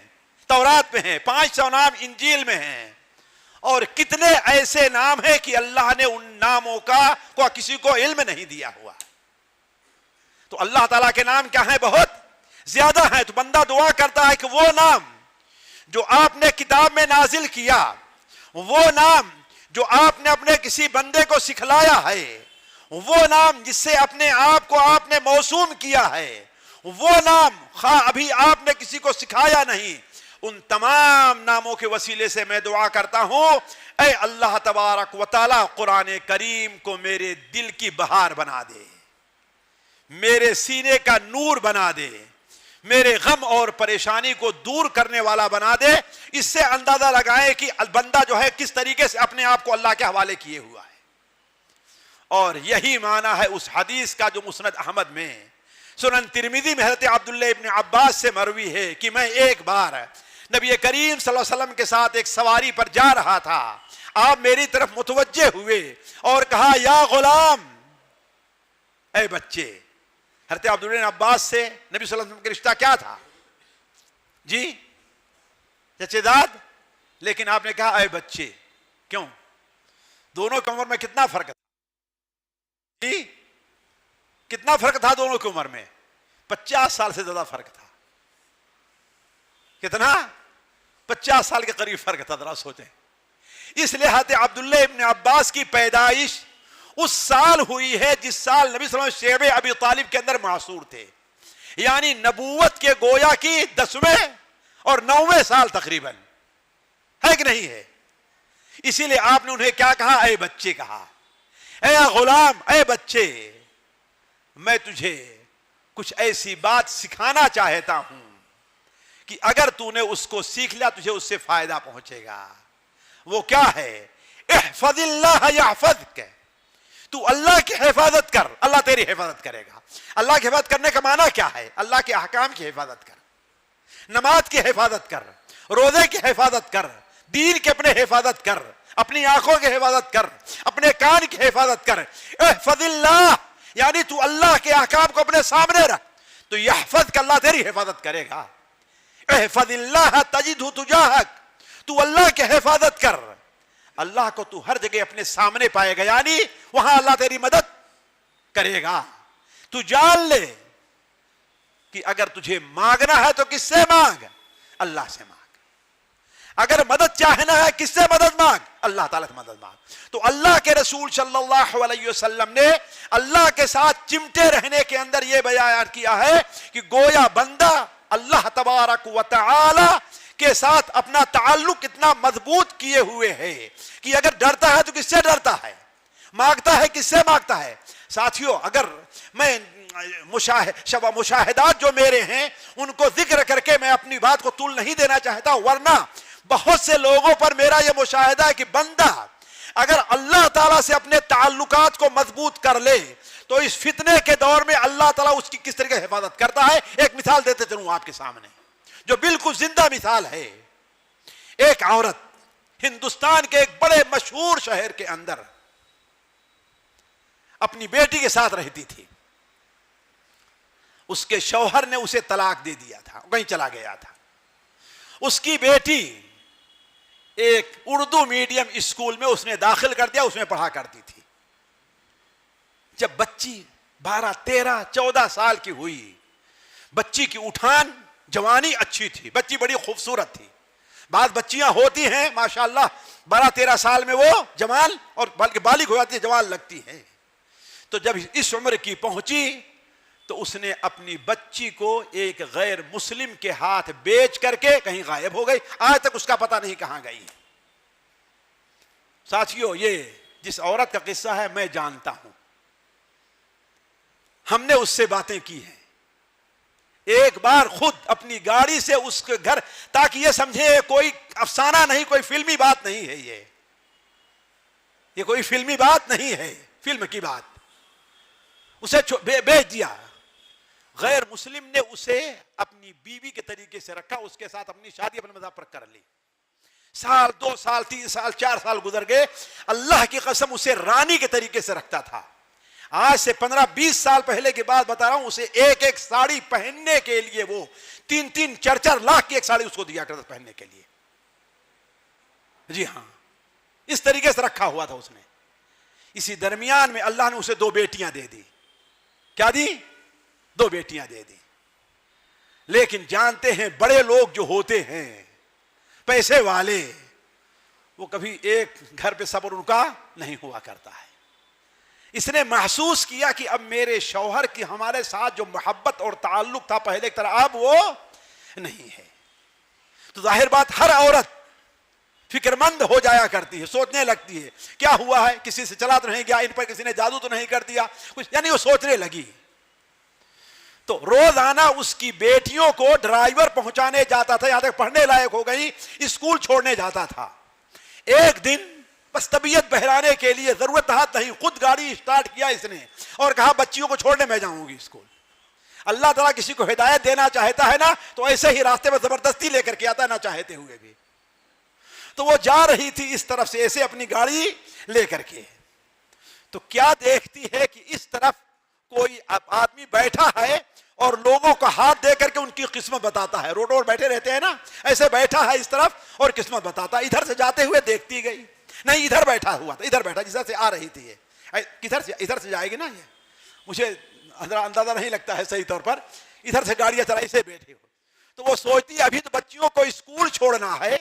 تورات میں ہیں, 500 نام انجیل میں ہیں. اور کتنے ایسے نام ہیں کہ اللہ نے ان ناموں کا کسی کو علم نہیں دیا ہوا. تو اللہ تعالیٰ کے نام کیا ہیں؟ بہت زیادہ ہیں. تو بندہ دعا کرتا ہے کہ وہ نام جو آپ نے کتاب میں نازل کیا, وہ نام جو آپ نے اپنے کسی بندے کو سکھلایا ہے, وہ نام جس سے اپنے آپ کو آپ نے موسوم کیا ہے, وہ نام خواہ ابھی آپ نے کسی کو سکھایا نہیں, ان تمام ناموں کے وسیلے سے میں دعا کرتا ہوں, اے اللہ تبارک و تعالی قرآن کریم کو میرے دل کی بہار بنا دے, میرے سینے کا نور بنا دے, میرے غم اور پریشانی کو دور کرنے والا بنا دے. اس سے اندازہ لگائیں کہ بندہ جو ہے کس طریقے سے اپنے آپ کو اللہ کے حوالے کیے ہوا ہے. اور یہی معنی ہے اس حدیث کا جو مسند احمد میں, سنن ترمذی میں حضرت عبداللہ ابن عباس سے مروی ہے کہ میں ایک بار نبی کریم صلی اللہ علیہ وسلم کے ساتھ ایک سواری پر جا رہا تھا. آپ میری طرف متوجہ ہوئے اور کہا یا غلام، اے بچے. حضرت عبداللہ بن عباس سے نبی صلی اللہ علیہ وسلم کا رشتہ کیا تھا؟ جی چچے داد. لیکن آپ نے کہا اے بچے. کیوں؟ دونوں کی عمر میں کتنا فرق تھا؟ جی کتنا فرق تھا دونوں کی عمر میں؟ 50 سال سے زیادہ فرق تھا. کتنا؟ 50 سال کے قریب فرق تھا. ذرا سوچیں. اس لیے حضرت عبداللہ ابن عباس کی پیدائش اس سال ہوئی ہے جس سال نبی صلی اللہ علیہ وسلم شیب ابی طالب کے اندر معصور تھے، یعنی نبوت کے گویا کی 10ویں اور 9ویں سال تقریباً ہے کہ نہیں ہے. اسی لیے آپ نے انہیں کیا کہا؟ اے بچے کہا. اے غلام، اے بچے، میں تجھے کچھ ایسی بات سکھانا چاہتا ہوں کہ اگر تو نے اس کو سیکھ لیا تجھے اس سے فائدہ پہنچے گا. وہ کیا ہے؟ احفظ اللہ یحفظک. تو اللہ کی حفاظت کر، اللہ تیری حفاظت کرے گا. اللہ کی حفاظت کرنے کا معنی کیا ہے؟ اللہ کے احکام کی حفاظت کر، نماز کی حفاظت کر، روزے کی حفاظت کر، دین کے اپنے حفاظت کر، اپنی آنکھوں کی حفاظت کر، اپنے کان کی حفاظت کر. احفظ اللہ یعنی تو اللہ کے احکام کو اپنے سامنے رکھ تو یحفظ کا اللہ تیری حفاظت کرے گا. احفظ اللہ تجدہ تجاہک. تو اللہ کی حفاظت کر، اللہ کو تو ہر جگہ اپنے سامنے پائے گا، یعنی وہاں اللہ تیری مدد کرے گا. تو جان لے کہ اگر تجھے مانگنا ہے تو کس سے مانگ؟ اللہ سے مانگ. اگر مدد چاہنا ہے کس سے مدد مانگ؟ اللہ تعالیٰ سے مدد مانگ. تو اللہ کے رسول صلی اللہ علیہ وسلم نے اللہ کے ساتھ چمٹے رہنے کے اندر یہ بیان کیا ہے کہ گویا بندہ اللہ تبارک و تعالی کے ساتھ اپنا تعلق اتنا مضبوط کیے ہوئے ہے کہ اگر ڈرتا ہے تو کس سے ڈرتا ہے، مانگتا ہے کس سے مانگتا ہے. ساتھیوں، اگر میں مشاہدات جو میرے ہیں ان کو ذکر کر کے میں اپنی بات کو طول نہیں دینا چاہتا، ورنہ بہت سے لوگوں پر میرا یہ مشاہدہ ہے کہ بندہ اگر اللہ تعالیٰ سے اپنے تعلقات کو مضبوط کر لے تو اس فتنے کے دور میں اللہ تعالیٰ اس کی کس طریقے سے حفاظت کرتا ہے. ایک مثال دیتے چلوں آپ کے سامنے جو بالکل زندہ مثال ہے. ایک عورت ہندوستان کے ایک بڑے مشہور شہر کے اندر اپنی بیٹی کے ساتھ رہتی تھی. اس کے شوہر نے اسے طلاق دے دیا تھا، کہیں چلا گیا تھا. اس کی بیٹی ایک اردو میڈیم اسکول میں اس نے داخل کر دیا، اس میں پڑھا کرتی تھی. جب بچی 12 13 14 سال کی ہوئی، بچی کی اٹھان جوانی اچھی تھی، بچی بڑی خوبصورت تھی. بعض بچیاں ہوتی ہیں ماشاءاللہ 12 13 سال میں وہ جوان اور بلکہ بالغ ہو جاتی ہے، جوان لگتی ہے. تو جب اس عمر کی پہنچی تو اس نے اپنی بچی کو ایک غیر مسلم کے ہاتھ بیچ کر کے کہیں غائب ہو گئی. آج تک اس کا پتہ نہیں کہاں گئی. ساتھیوں، یہ جس عورت کا قصہ ہے میں جانتا ہوں، ہم نے اس سے باتیں کی ہیں. ایک بار خود اپنی گاڑی سے اس کے گھر، تاکہ یہ سمجھے کوئی افسانہ نہیں، کوئی فلمی بات نہیں ہے. یہ کوئی فلمی بات نہیں ہے، فلم کی بات. اسے بیچ دیا. غیر مسلم نے اسے اپنی بیوی کے طریقے سے رکھا، اس کے ساتھ اپنی شادی اپنے مذہب پر کر لی. سال 2 سال 3 سال 4 سال گزر گئے. اللہ کی قسم اسے رانی کے طریقے سے رکھتا تھا. آج سے 15-20 سال پہلے کی بات بتا رہا ہوں. اسے ایک ساڑی پہننے کے لیے وہ 3-3 4-4 لاکھ کی ایک ساڑی اس کو دیا کرتا پہننے کے لیے. جی ہاں، اس طریقے سے رکھا ہوا تھا اس نے. اسی درمیان میں اللہ نے اسے 2 بیٹیاں دے دی. کیا دی؟ 2 بیٹیاں دے دی. لیکن جانتے ہیں بڑے لوگ جو ہوتے ہیں پیسے والے، وہ کبھی ایک گھر پہ صبر ان کا نہیں ہوا کرتا ہے. اس نے محسوس کیا کہ اب میرے شوہر کی ہمارے ساتھ جو محبت اور تعلق تھا پہلے کی طرح اب وہ نہیں ہے. تو ظاہر بات ہر عورت فکر مند ہو جایا کرتی ہے، سوچنے لگتی ہے کیا ہوا ہے، کسی سے چلا تو نہیں گیا، ان پر کسی نے جادو تو نہیں کر دیا کچھ، یعنی وہ سوچنے لگی. تو روزانہ اس کی بیٹیوں کو ڈرائیور پہنچانے جاتا تھا، یہاں تک پڑھنے لائق ہو گئی، اسکول چھوڑنے جاتا تھا. ایک دن بس طبیعت بہلانے کے لیے ضرورت ہاتھ نہیں، خود گاڑی اسٹارٹ کیا اس نے اور کہا بچیوں کو چھوڑنے میں جاؤں گی اسکول. اللہ تعالیٰ کسی کو ہدایت دینا چاہتا ہے نا تو ایسے ہی راستے میں زبردستی لے کر کے آتا ہے نہ چاہتے ہوئے بھی. تو وہ جا رہی تھی اس طرف سے ایسے اپنی گاڑی لے کر کے, تو کیا دیکھتی ہے کہ اس طرف کوئی آدمی بیٹھا ہے اور لوگوں کو ہاتھ دے کر کے ان کی قسمت بتاتا ہے. روڈ پر بیٹھے رہتے ہیں نا, ایسے بیٹھا ہے اس طرف اور قسمت بتاتا ہے. ادھر سے جاتے ہوئے دیکھتی گئی, نہیں ادھر بیٹھا ہوا تھا, ادھر بیٹھا جدھر سے آ رہی تھی یہ, کدھر سے ادھر سے جائے گی نا, یہ مجھے اندازہ نہیں لگتا ہے صحیح طور پر, ادھر سے گاڑیاں چلائی سے بیٹھے ہو. تو وہ سوچتی ابھی تو بچیوں کو اسکول چھوڑنا ہے,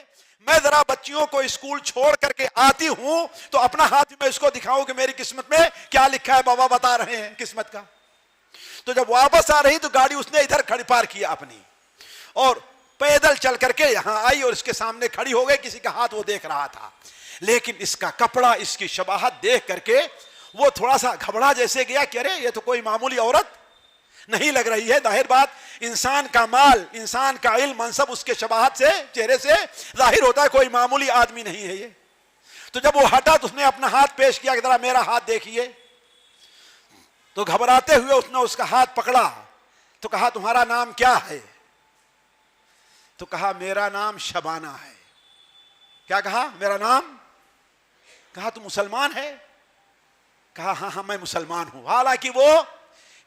میں ذرا بچیوں کو اسکول چھوڑ کر کے آتی ہوں تو اپنا ہاتھ میں اس کو دکھاؤں کہ میری قسمت میں کیا لکھا ہے, بابا بتا رہے ہیں قسمت کا. تو جب واپس آ رہی تو گاڑی اس نے ادھر کھڑی پار کیا اپنی, اور پیدل چل کر کے یہاں آئی اور اس کے سامنے کھڑی ہو گئی. کسی کا ہاتھ وہ دیکھ رہا تھا, لیکن اس کا کپڑا, اس کی شباہت دیکھ کر کے وہ تھوڑا سا گھبرا جیسے گیا کہ ارے یہ تو کوئی معمولی عورت نہیں لگ رہی ہے. ظاہر بات, انسان کا مال, انسان کا علم, منصب اس کے شباہت سے, چہرے سے ظاہر ہوتا ہے, کوئی معمولی آدمی نہیں ہے یہ. تو جب وہ ہٹا تو اس نے اپنا ہاتھ پیش کیا کہ ذرا میرا ہاتھ دیکھیے. تو گھبراتے ہوئے اس نے اس کا ہاتھ پکڑا تو کہا تمہارا نام کیا ہے؟ تو کہا میرا نام شبانہ ہے. کیا کہا؟ میرا نام. کہا تم مسلمان ہے؟ کہا ہاں ہاں میں مسلمان ہوں. حالانکہ وہ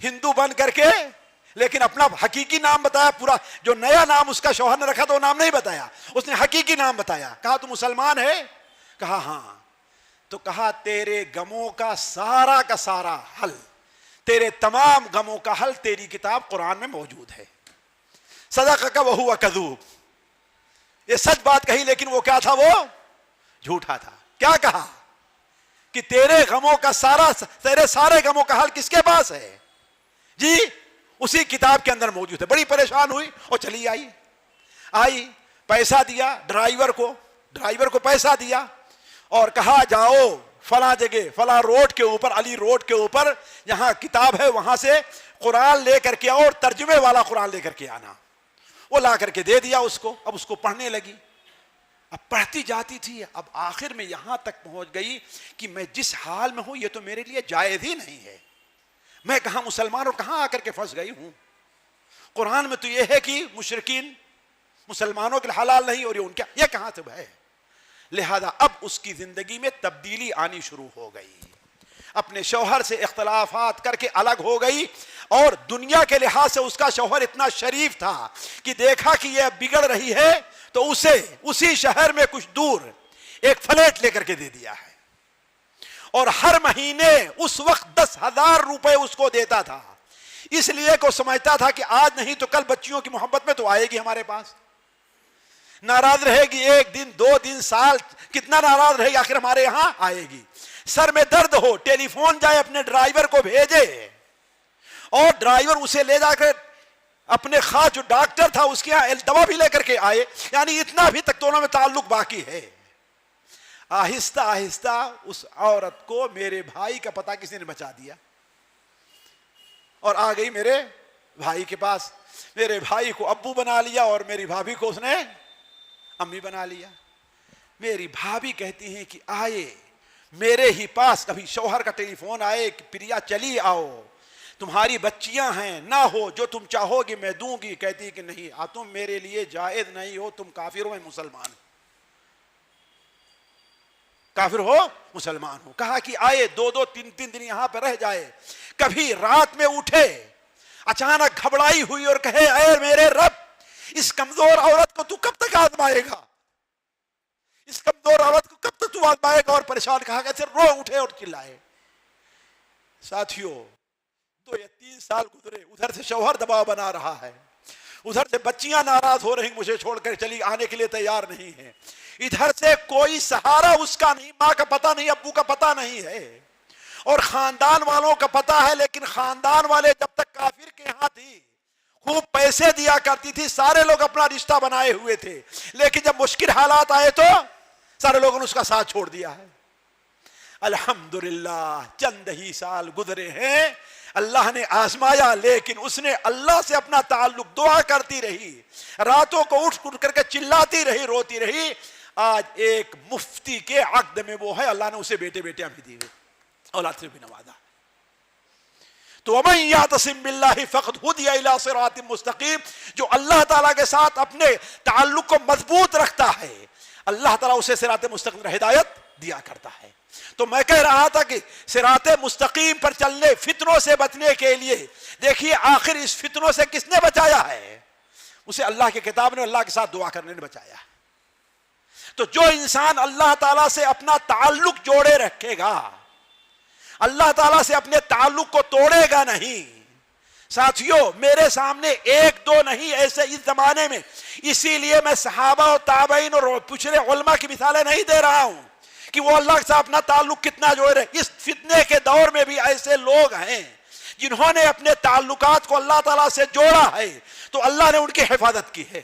ہندو بن کر کے لیکن اپنا حقیقی نام بتایا, پورا جو نیا نام اس کا شوہر نے رکھا تو وہ نام نہیں بتایا, اس نے حقیقی نام بتایا. کہا تم مسلمان ہے؟ کہا ہاں. تو کہا تیرے غموں کا سارا حل, تیرے تمام غموں کا حل تیری کتاب قرآن میں موجود ہے. صدقک وہو کذوب, یہ سچ بات کہی لیکن وہ کیا تھا, وہ جھوٹا تھا. کیا کہا کہ تیرے غموں کا تیرے سارے غموں کا حل کس کے پاس ہے؟ جی اسی کتاب کے اندر موجود ہے. بڑی پریشان ہوئی اور چلی آئی, پیسہ دیا ڈرائیور کو پیسہ دیا اور کہا جاؤ فلاں جگہ, فلاں روڈ کے اوپر, علی روڈ کے اوپر جہاں کتاب ہے وہاں سے قرآن لے کر کے اور ترجمے والا قرآن لے کر کے آنا. وہ لا کر کے دے دیا اس کو. اب اس کو پڑھنے لگی, اب پڑھتی جاتی تھی. اب آخر میں یہاں تک پہنچ گئی کہ میں جس حال میں ہوں یہ تو میرے لیے جائز ہی نہیں ہے. میں کہاں مسلمان اور کہاں آ کر کے پھنس گئی ہوں. قرآن میں تو یہ ہے کہ مشرکین مسلمانوں کے حلال نہیں, اور یہ ان کا, یہ کہاں سے ہے. لہذا اب اس کی زندگی میں تبدیلی آنی شروع ہو گئی. اپنے شوہر سے اختلافات کر کے الگ ہو گئی, اور دنیا کے لحاظ سے اس کا شوہر اتنا شریف تھا کہ دیکھا کہ یہ بگڑ رہی ہے تو اسے اسی شہر میں کچھ دور ایک فلیٹ لے کر کے دے دیا ہے, اور ہر مہینے اس وقت 10,000 روپے اس کو دیتا تھا. اس لیے کو سمجھتا تھا کہ آج نہیں تو کل بچیوں کی محبت میں تو آئے گی ہمارے پاس. ناراض رہے گی 1 دن 2 دن سال, کتنا ناراض رہے گی, آخر ہمارے یہاں آئے گی. سر میں درد ہو ٹیلی فون جائے اپنے ڈرائیور کو بھیجے, اور ڈرائیور اسے لے جا کر اپنے خاص جو ڈاکٹر تھا اس کے یہاں دوا بھی لے کر کے آئے. یعنی اتنا بھی تک دونوں میں تعلق باقی ہے. آہستہ آہستہ اس عورت کو میرے بھائی کا پتہ کسی نے بچا دیا, اور آ گئی میرے بھائی کے پاس. میرے بھائی کو ابو بنا لیا اور میری بھابھی کو اس نے امی بنا لیا. میری بھابھی کہتی ہیں کہ آئے میرے ہی پاس, کبھی شوہر کا ٹیلی فون آئے کہ پریا چلی آؤ, تمہاری بچیاں ہیں, نہ ہو جو تم چاہو گی میں دوں گی. کہتی کہ نہیں, تم میرے لیے جائز نہیں ہو, تم کافر ہو, میں مسلمان ہوں. کافر ہو مسلمان ہو. کہا کہ آئے 2-2 3-3 دن یہاں پہ رہ جائے. کبھی رات میں اٹھے اچانک گھبرائی ہوئی اور کہے اے میرے رب, اس کمزور عورت کو تو کب تک آزمائے گا, اس کمزور عورت کو کب تک تو آزمائے گا. اور پریشان کہا کہ رو اٹھے اور چلائے. ساتھیوں 2 یا 3 سال گزرے, ادھر سے شوہر دباؤ بنا رہا ہے, ادھر سے بچیاں ناراض ہو رہی, مجھے چھوڑ کر چلی, آنے کے لیے تیار نہیں ہے. ادھر سے کوئی سہارا اس کا نہیں, ماں کا پتہ نہیں, ابو کا پتہ نہیں ہے, اور خاندان والوں کا پتہ ہے. لیکن خاندان والے جب تک کافر کے ہاں تھی خوب پیسے دیا کرتی تھی, سارے لوگ اپنا رشتہ بنائے ہوئے تھے. لیکن جب مشکل حالات آئے تو سارے لوگوں نے اس کا ساتھ چھوڑ دیا ہے. الحمدللہ چند ہی سال گزرے ہیں, اللہ نے آزمایا, لیکن اس نے اللہ سے اپنا تعلق, دعا کرتی رہی, راتوں کو اٹھ کر کے چلاتی رہی, روتی رہی. آج ایک مفتی کے عقد میں وہ ہے, اللہ نے اسے بیٹے بیٹیاں بھی دی, اولاد سے بھی نوازا. تو وَمَن يَعْتَصِم بِاللَّهِ فَقَدْ هُدِيَ إِلَىٰ صِرَاطٍ مُسْتَقِيمٍ، جو اللہ تعالیٰ کے ساتھ اپنے تعلق کو مضبوط رکھتا ہے اللہ تعالیٰ اسے صراط مستقیم پر ہدایت دیا کرتا ہے۔ تو میں کہہ رہا تھا کہ صراط مستقیم پر چلنے، فتنوں سے بچنے کے لیے دیکھیے آخر اس فتنوں سے کس نے بچایا ہے؟ اسے اللہ کی کتاب نے، اللہ کے ساتھ دعا کرنے نے بچایا۔ تو جو انسان اللہ تعالیٰ سے اپنا تعلق جوڑے رکھے گا، اللہ تعالیٰ سے اپنے تعلق کو توڑے گا نہیں۔ ساتھیوں میرے سامنے ایک دو نہیں، ایسے اس زمانے میں، اسی لیے میں صحابہ اور تابعین اور پچھلے علماء کی مثالیں نہیں دے رہا ہوں کہ وہ اللہ سے اپنا تعلق کتنا جوڑے رہے۔ اس فتنے کے دور میں بھی ایسے لوگ ہیں جنہوں نے اپنے تعلقات کو اللہ تعالیٰ سے جوڑا ہے تو اللہ نے ان کی حفاظت کی ہے۔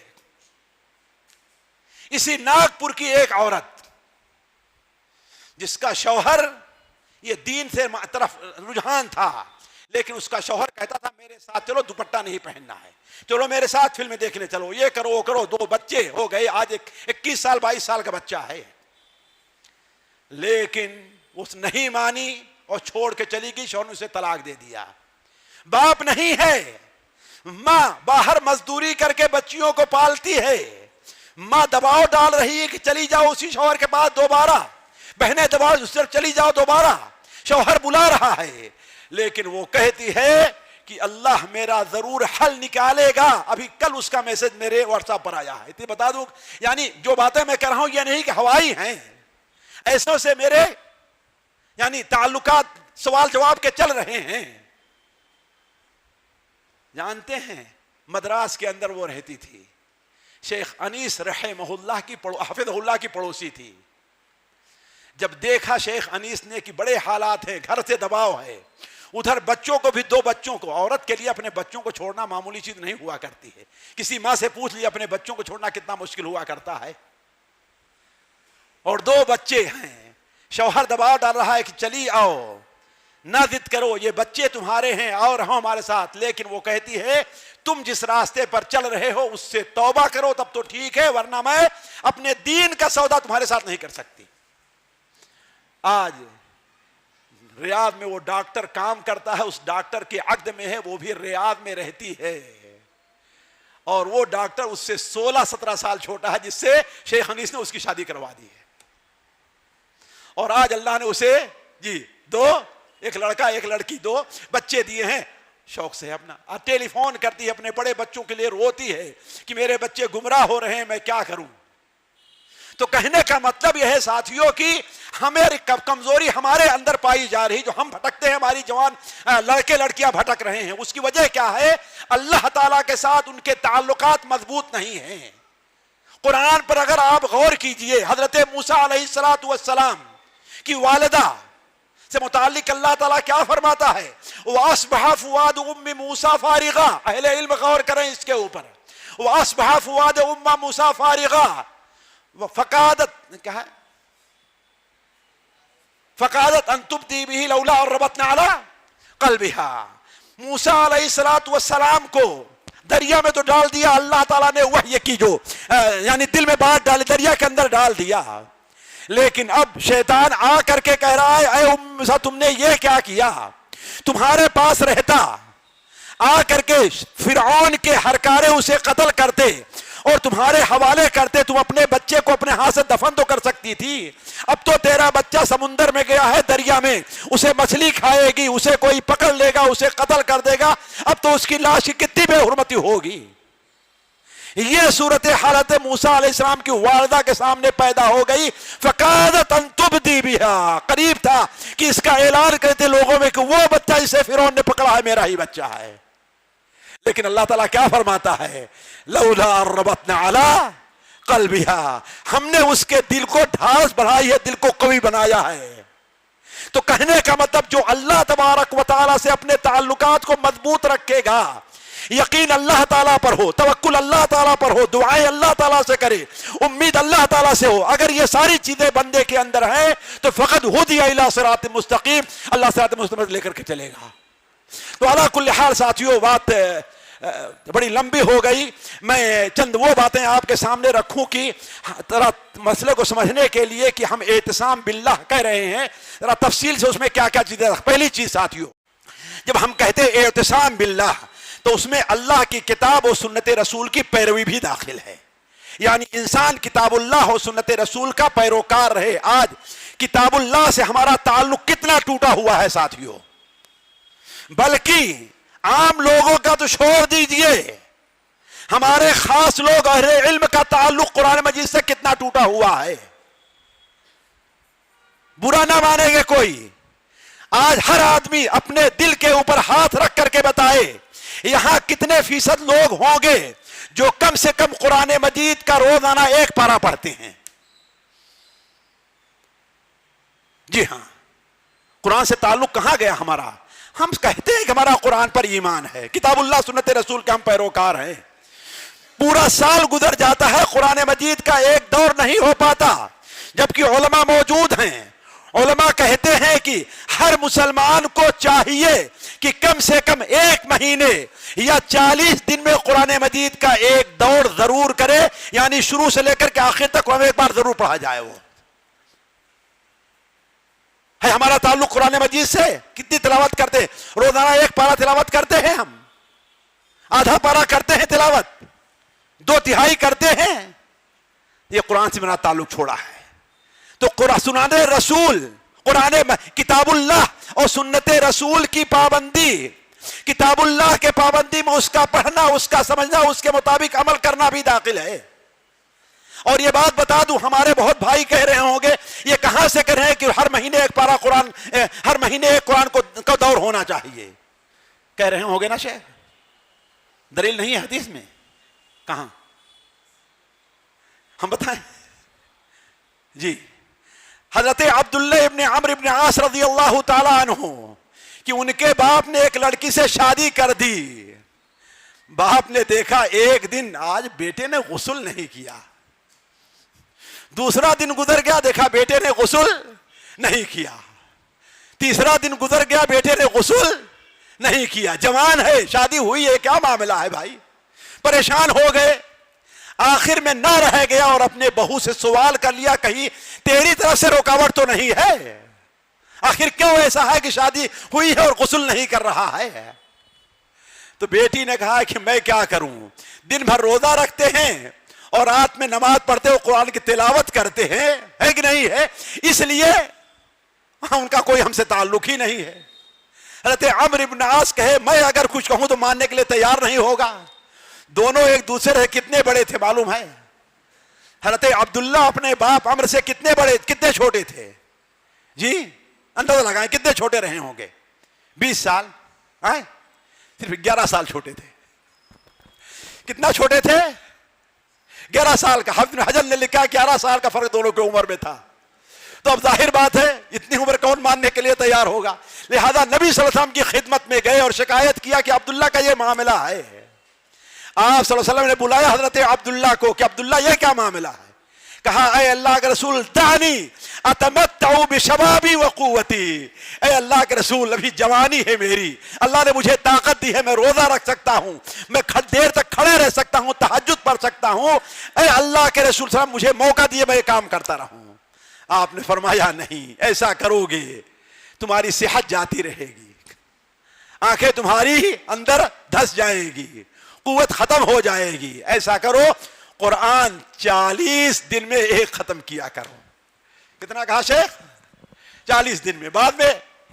اسی ناگپور کی ایک عورت جس کا شوہر یہ دین سے طرف رجحان تھا، لیکن اس کا شوہر کہتا تھا میرے ساتھ چلو دوپٹہ نہیں پہننا ہے، چلو میرے ساتھ فلمیں دیکھنے چلو، یہ کرو وہ کرو، 2 بچے ہو گئے، آج 21 سال 22 سال کا بچہ ہے، لیکن اس نہیں مانی اور چھوڑ کے چلی گئی، شوہر نے اسے طلاق دے دیا۔ باپ نہیں ہے، ماں باہر مزدوری کر کے بچیوں کو پالتی ہے، ماں دباؤ ڈال رہی ہے کہ چلی جاؤ اسی شوہر کے پاس دوبارہ، بہنیں دباؤ اس طرف چلی جاؤ دوبارہ، شوہر بلا رہا ہے، لیکن وہ کہتی ہے کہ اللہ میرا ضرور حل نکالے گا۔ ابھی کل اس کا میسج میرے واٹس ایپ پر آیا ہے، اتنی بتا دوں، یعنی جو باتیں میں کر رہا ہوں یہ نہیں کہ ہوائی ہیں، ایسوں سے میرے یعنی تعلقات سوال جواب کے چل رہے ہیں۔ جانتے ہیں مدراس کے اندر وہ رہتی تھی، شیخ انیس رحمہ اللہ کی حفظہ اللہ کی پڑوسی تھی۔ جب دیکھا شیخ انیس نے کہ بڑے حالات ہیں، گھر سے دباؤ ہے، ادھر بچوں کو بھی 2 بچوں کو، عورت کے لیے اپنے بچوں کو چھوڑنا معمولی چیز نہیں ہوا کرتی ہے، کسی ماں سے پوچھ لیا اپنے بچوں کو چھوڑنا کتنا مشکل ہوا کرتا ہے، اور 2 بچے ہیں، شوہر دباؤ ڈال رہا ہے کہ چلی آؤ، نہ ضد کرو، یہ بچے تمہارے ہیں اور رہو ہمارے ساتھ، لیکن وہ کہتی ہے تم جس راستے پر چل رہے ہو اس سے توبہ کرو تب تو ٹھیک ہے، ورنہ میں اپنے دین کا سودا تمہارے ساتھ نہیں کر سکتی۔ آج ریاض میں وہ ڈاکٹر کام کرتا ہے، اس ڈاکٹر کے عقد میں ہے، وہ بھی ریاض میں رہتی ہے، اور وہ ڈاکٹر اس سے 16-17 سال چھوٹا ہے، جس سے شیخ انیس نے اس کی شادی کروا دی ہے، اور آج اللہ نے اسے 2 ایک لڑکا ایک لڑکی 2 بچے دیے ہیں، شوق سے اپنا ٹیلی فون کرتی ہے، اپنے بڑے بچوں کے لیے روتی ہے کہ میرے بچے گمراہ ہو رہے ہیں، میں کیا کروں۔ تو کہنے کا مطلب یہ ہے ساتھیوں کی ہماری کمزوری ہمارے اندر پائی جا رہی، جو ہم بھٹکتے ہیں، ہماری جوان لڑکے لڑکیاں بھٹک رہے ہیں، اس کی وجہ کیا ہے؟ اللہ تعالیٰ کے ساتھ ان کے تعلقات مضبوط نہیں ہیں۔ قرآن پر اگر آپ غور کیجئے، حضرت موسیٰ علیہ السلام کی والدہ سے متعلق اللہ تعالیٰ کیا فرماتا ہے؟ وَأَصْبَحَ فُؤَادُ أُمِّ مُوسَىٰ فَارِغًا، اہل علم غور کریں اس کے اوپر، وَأَصْبَحَ فُؤَادُ أُمَّ مُوسَىٰ فَارِغًا فَقَادَتْ کیا ہے؟ فَقَادَتْ أَن تُبْدِي بِهِ لَوْلَا أَن رَّبَطْنَا عَلَىٰ قَلْبِهَا، موسیٰ علیہ السلام کو دریا میں تو ڈال دیا، اللہ تعالیٰ نے وحی کی جو یعنی دل میں بات ڈالی، دریا کے اندر ڈال دیا، لیکن اب شیطان آ کر کے کہہ رہا ہے اے موسیٰ تم نے یہ کیا کیا؟ تمہارے پاس رہتا، آ کر کے فرعون کے ہرکارے اسے قتل کرتے اور تمہارے حوالے کرتے، تم اپنے بچے کو اپنے ہاتھ سے دفن تو کر سکتی تھی، اب تو تیرا بچہ سمندر میں گیا ہے، دریا میں، اسے مچھلی کھائے گی، اسے کوئی پکڑ لے گا، اسے قتل کر دے گا، اب تو اس کی لاش کی کتنی بے حرمتی ہوگی۔ یہ صورت حالت موسیٰ علیہ السلام کی والدہ کے سامنے پیدا ہو گئی، فَقَادَتْ أَن تُبْدِي بِهَا، قریب تھا کہ اس کا اعلان کرتے لوگوں میں کہ وہ بچہ جسے فرعون نے پکڑا ہے میرا ہی بچہ ہے، لیکن اللہ تعالیٰ کیا فرماتا ہے؟ لَوْلَا أَن رَّبَطْنَا عَلَىٰ قَلْبِهَا، ہم نے اس کے دل کو ڈھارس بڑھائی ہے، دل کو قوی بنایا ہے۔ تو کہنے کا مطلب جو اللہ تبارک و تعالیٰ سے اپنے تعلقات کو مضبوط رکھے گا، یقین اللہ تعالیٰ پر ہو، توکل اللہ تعالیٰ پر ہو، دعائیں اللہ تعالیٰ سے کرے، امید اللہ تعالیٰ سے ہو، اگر یہ ساری چیزیں بندے کے اندر ہیں تو فقط ہدی الی صراط مستقیم، اللہ صراط مستقیم لے کر کے چلے گا۔ تو علی کل حال ساتھیوں بات بڑی لمبی ہو گئی، میں چند وہ باتیں آپ کے سامنے رکھوں کہ ذرا مسئلے کو سمجھنے کے لیے کہ ہم اعتصام باللہ کہہ رہے ہیں، ذرا تفصیل سے اس میں کیا کیا چیزیں۔ پہلی چیز ساتھیوں، جب ہم کہتے ہیں اعتصام باللہ تو اس میں اللہ کی کتاب و سنت رسول کی پیروی بھی داخل ہے، یعنی انسان کتاب اللہ اور سنت رسول کا پیروکار رہے۔ آج کتاب اللہ سے ہمارا تعلق کتنا ٹوٹا ہوا ہے ساتھیوں، بلکہ عام لوگوں کا تو چھوڑ دیجئے، ہمارے خاص لوگ اہل علم کا تعلق قرآن مجید سے کتنا ٹوٹا ہوا ہے۔ برا نہ مانے گے کوئی، آج ہر آدمی اپنے دل کے اوپر ہاتھ رکھ کر کے بتائے یہاں کتنے فیصد لوگ ہوں گے جو کم سے کم قرآن مجید کا روزانہ ایک پارہ پڑھتے ہیں۔ جی ہاں، قرآن سے تعلق کہاں گیا ہمارا؟ ہم کہتے ہیں کہ ہمارا قرآن پر ایمان ہے، کتاب اللہ سنت رسول کے ہم پیروکار ہیں، پورا سال گزر جاتا ہے قرآن مجید کا ایک دور نہیں ہو پاتا، جبکہ علماء موجود ہیں۔ علماء کہتے ہیں کہ ہر مسلمان کو چاہیے کہ کم سے کم ایک مہینے یا 40 دن میں قرآن مجید کا ایک دور ضرور کرے، یعنی شروع سے لے کر کے آخر تک ہمیں ایک بار ضرور پڑھا جائے۔ وہ ہے ہمارا تعلق قرآن مجید سے۔ کتنی تلاوت کرتے ہیں؟ روزانہ ایک پارہ تلاوت کرتے ہیں، ہم آدھا پارہ کرتے ہیں تلاوت، 2/3 کرتے ہیں۔ یہ قرآن سے میرا تعلق چھوڑا ہے۔ تو قرآن سنانے رسول، قرآن کتاب اللہ اور سنت رسول کی پابندی، کتاب اللہ کے پابندی میں اس کا پڑھنا، اس کا سمجھنا، اس کے مطابق عمل کرنا بھی داخل ہے۔ اور یہ بات بتا دوں، ہمارے بہت بھائی کہہ رہے ہوں گے یہ کہاں سے کہہ رہے ہیں کہ ہر مہینے ایک پارہ قرآن، ہر مہینے ایک قرآن کا دور ہونا چاہیے؟ کہہ رہے ہوں گے نا شیخ، دلیل نہیں ہے حدیث میں؟ کہاں؟ ہم بتائیں جی۔ حضرت عبداللہ ابن عمرو ابن عاص رضی اللہ تعالی عنہ کہ ان کے باپ نے ایک لڑکی سے شادی کر دی، باپ نے دیکھا ایک دن آج بیٹے نے غسل نہیں کیا، دوسرا دن گزر گیا دیکھا بیٹے نے غسل نہیں کیا، تیسرا دن گزر گیا بیٹے نے غسل نہیں کیا، جوان ہے، شادی ہوئی ہے، کیا معاملہ ہے بھائی؟ پریشان ہو گئے، آخر میں نہ رہ گیا اور اپنے بہو سے سوال کر لیا کہیں تیری طرف سے رکاوٹ تو نہیں ہے؟ آخر کیوں ایسا ہے کہ شادی ہوئی ہے اور غسل نہیں کر رہا ہے؟ تو بیٹی نے کہا کہ میں کیا کروں، دن بھر روزہ رکھتے ہیں اور رات میں نماز پڑھتے ہو قرآن کی تلاوت کرتے ہیں، ہے کہ نہیں ہے؟ اس لیے ان کا کوئی ہم سے تعلق ہی نہیں ہے۔ حضرت عمرو بن عاص کہے میں اگر کچھ کہوں تو ماننے کے لیے تیار نہیں ہوگا۔ دونوں ایک دوسرے سے کتنے بڑے تھے معلوم ہے؟ حضرت عبداللہ اپنے باپ عمرو سے کتنے بڑے، کتنے چھوٹے تھے؟ جی اندازہ لگائیں کتنے چھوٹے رہے ہوں گے؟ 20 سال، صرف 11 سال چھوٹے تھے۔ کتنا چھوٹے تھے؟ 11 سال کا۔ حافظ ابن حجر نے لکھا 11 سال کا فرق دونوں کی عمر میں تھا۔ تو اب ظاہر بات ہے اتنی عمر کون ماننے کے لیے تیار ہوگا؟ لہذا نبی صلی اللہ علیہ وسلم کی خدمت میں گئے اور شکایت کیا کہ عبداللہ کا یہ معاملہ ہے۔ آپ صلی اللہ علیہ وسلم نے بلایا حضرت عبداللہ کو کہ عبداللہ یہ کیا معاملہ ہے؟ کہا اے اللہ کے رسول دعنی اتمتع بشبابی وقوتی، اے اللہ کے رسول ابھی جوانی ہے میری، اللہ نے مجھے طاقت دی ہے، میں روزہ رکھ سکتا ہوں، میں دیر تک کھڑے رہ سکتا ہوں، تہجد پڑھ سکتا ہوں، اے اللہ کے رسول صلی اللہ علیہ وسلم مجھے موقع دیے میں یہ کام کرتا رہوں۔ آپ نے فرمایا نہیں، ایسا کرو گے تمہاری صحت جاتی رہے گی، آنکھیں تمہاری اندر دھس جائیں گی، قوت ختم ہو جائے گی، ایسا کرو قرآن 40 دن میں ایک ختم کیا کرو۔ کتنا کہا شیخ؟ 40 دن میں، بعد میں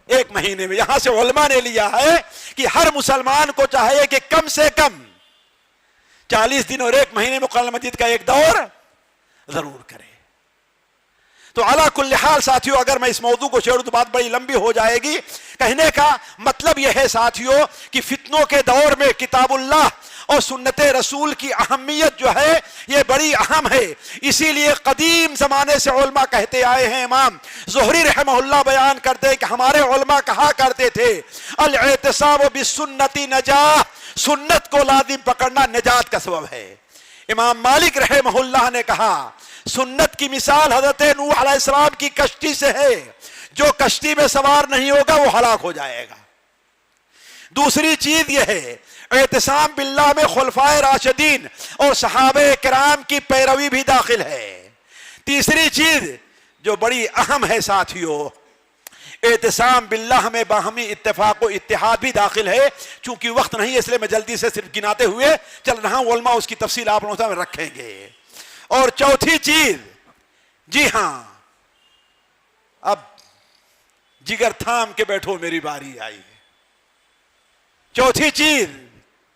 1 مہینے میں۔ یہاں سے علماء نے لیا ہے کہ ہر مسلمان کو چاہیے کہ کم سے کم 40 دن اور 1 مہینے میں قرآن مجید کا ایک دور ضرور کرے۔ تو علی کل حال ساتھیوں اگر میں اس موضوع کو چھیڑوں تو بات بڑی لمبی ہو جائے گی۔ کہنے کا مطلب یہ ہے ساتھیوں کہ فتنوں کے دور میں کتاب اللہ اور سنت رسول کی اہمیت جو ہے یہ بڑی اہم ہے۔ اسی لیے قدیم زمانے سے علماء کہتے آئے ہیں، امام زہری رحمہ اللہ بیان کرتے ہیں کہ ہمارے علماء کہا کرتے تھے الاعتصام بالسنت نجاح، سنت کو لازم پکڑنا نجات کا سبب ہے۔ امام مالک رحمہ اللہ نے کہا سنت کی مثال حضرت نوح علیہ السلام کی کشتی سے ہے، جو کشتی میں سوار نہیں ہوگا وہ ہلاک ہو جائے گا۔ دوسری چیز یہ ہے اعتصام باللہ میں خلفائے راشدین اور صحابہ کرام کی پیروی بھی داخل ہے۔ تیسری چیز جو بڑی اہم ہے ساتھیوں، اعتصام باللہ میں باہمی اتفاق و اتحاد بھی داخل ہے. چونکہ وقت نہیں اس لیے میں جلدی سے صرف گناتے ہوئے چل رہا ہوں, علماء اس کی تفصیل آپ لوگوں سے رکھیں گے. اور چوتھی چیز, جی ہاں اب جگر تھام کے بیٹھو میری باری آئی ہے. چوتھی چیز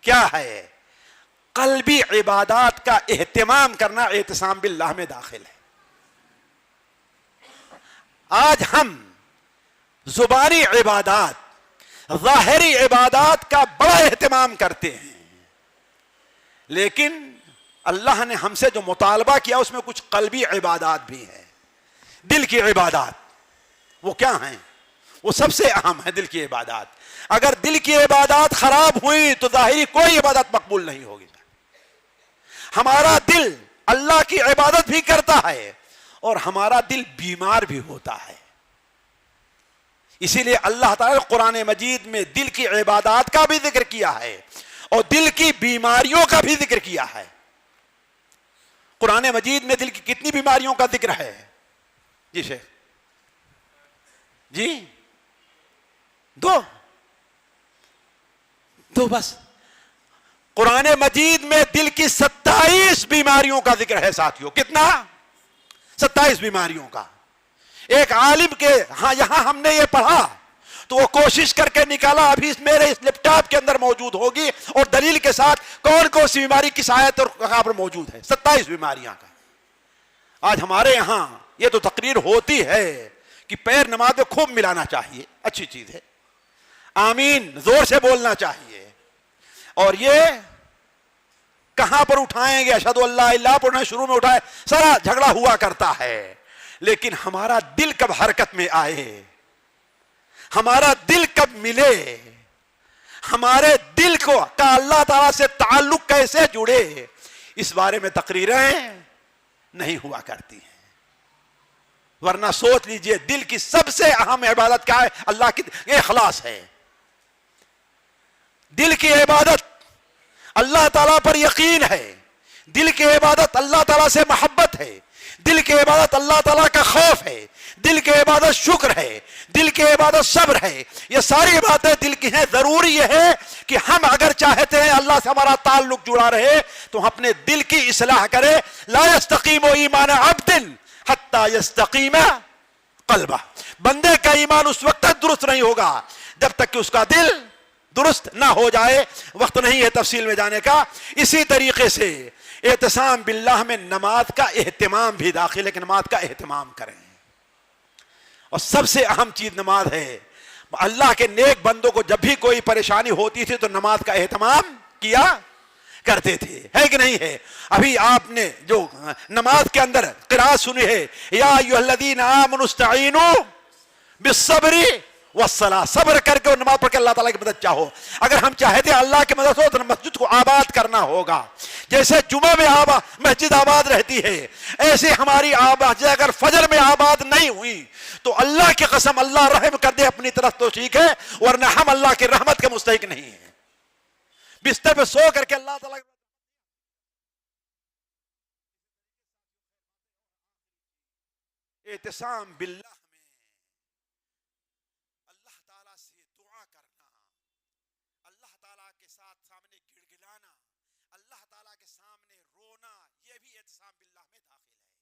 کیا ہے؟ قلبی عبادات کا اہتمام کرنا اعتصام باللہ میں داخل ہے. آج ہم زبانی عبادات, ظاہری عبادات کا بڑا اہتمام کرتے ہیں, لیکن اللہ نے ہم سے جو مطالبہ کیا اس میں کچھ قلبی عبادات بھی ہیں. دل کی عبادات وہ کیا ہیں؟ وہ سب سے اہم ہے دل کی عبادات. اگر دل کی عبادات خراب ہوئی تو ظاہری کوئی عبادت مقبول نہیں ہوگی. ہمارا دل اللہ کی عبادت بھی کرتا ہے اور ہمارا دل بیمار بھی ہوتا ہے. اسی لیے اللہ تعالیٰ نے قرآن مجید میں دل کی عبادات کا بھی ذکر کیا ہے اور دل کی بیماریوں کا بھی ذکر کیا ہے. قرآن مجید میں دل کی کتنی بیماریوں کا ذکر ہے؟ جی شیخ جی دو بس. قرآن مجید میں دل کی 27 بیماریوں کا ذکر ہے ساتھیوں. کتنا؟ 27 بیماریوں کا. ایک عالم کے ہاں یہاں ہم نے یہ پڑھا تو وہ کوشش کر کے نکالا, ابھی میرے اس لیپ ٹاپ کے اندر موجود ہوگی اور دلیل کے ساتھ کون کون سی بیماری کس آیت اور کہاں پر موجود ہے. 27 بیماریاں کا. آج ہمارے یہاں یہ تو تقریر ہوتی ہے کہ پیر نماز میں خوب ملانا چاہیے, اچھی چیز ہے, آمین زور سے بولنا چاہیے, اور یہ کہاں پر اٹھائیں گے؟ اشہدو اللہ الہ پڑھنا شروع میں اٹھائے سارا جھگڑا ہوا کرتا ہے. لیکن ہمارا دل کب حرکت میں آئے, ہمارا دل کب ملے, ہمارے دل کو کا اللہ تعالیٰ سے تعلق کیسے جڑے, اس بارے میں تقریریں نہیں ہوا کرتی ہیں. ورنہ سوچ لیجئے دل کی سب سے اہم عبادت کیا ہے؟ اللہ کی اخلاص ہے. دل کی عبادت اللہ تعالیٰ پر یقین ہے, دل کی عبادت اللہ تعالیٰ سے محبت ہے, دل کی عبادت اللہ تعالیٰ کا خوف ہے, دل کی عبادت شکر ہے, دل کی عبادت صبر ہے. یہ ساری باتیں دل کی ہیں. ضروری یہ ہے کہ ہم اگر چاہتے ہیں اللہ سے ہمارا تعلق جڑا رہے تو ہم اپنے دل کی اصلاح کریں. لا یستقیم ایمان عبد حتی یستقیم قلبہ. بندے کا ایمان اس وقت تک درست نہیں ہوگا جب تک کہ اس کا دل درست نہ ہو جائے. وقت نہیں ہے تفصیل میں جانے کا. اسی طریقے سے اعتصام باللہ میں نماز کا اہتمام بھی داخل ہے کہ نماز کا اہتمام کریں. اور سب سے اہم چیز نماز ہے. اللہ کے نیک بندوں کو جب بھی کوئی پریشانی ہوتی تھی تو نماز کا اہتمام کیا کرتے تھے, ہے کہ نہیں ہے؟ ابھی آپ نے جو نماز کے اندر قرات سنی ہے, یا ایھا الذین آمنوا استعینوا بالصبر والصلاۃ, صبر کر کے نماز پڑھ کے اللہ تعالیٰ کی مدد چاہو. اگر ہم چاہتے ہیں اللہ کی مدد ہو تو مسجد کو آباد کرنا ہوگا. جیسے جمعہ میں مسجد آباد رہتی ہے, ایسے ہماری آباد اگر فجر میں آباد نہیں ہوئی تو اللہ کی قسم اللہ رحم کر دے اپنی طرف تو ٹھیک ہے, ورنہ ہم اللہ کی رحمت کے مستحق نہیں ہیں. بستر پہ سو کر کے اللہ تعالیٰ اعتصام باللہ میں اللہ تعالیٰ سے دعا کرنا, اللہ تعالیٰ کے ساتھ سامنے گڑگڑانا, اللہ تعالیٰ کے سامنے رونا, یہ بھی اعتصام باللہ میں داخل ہے.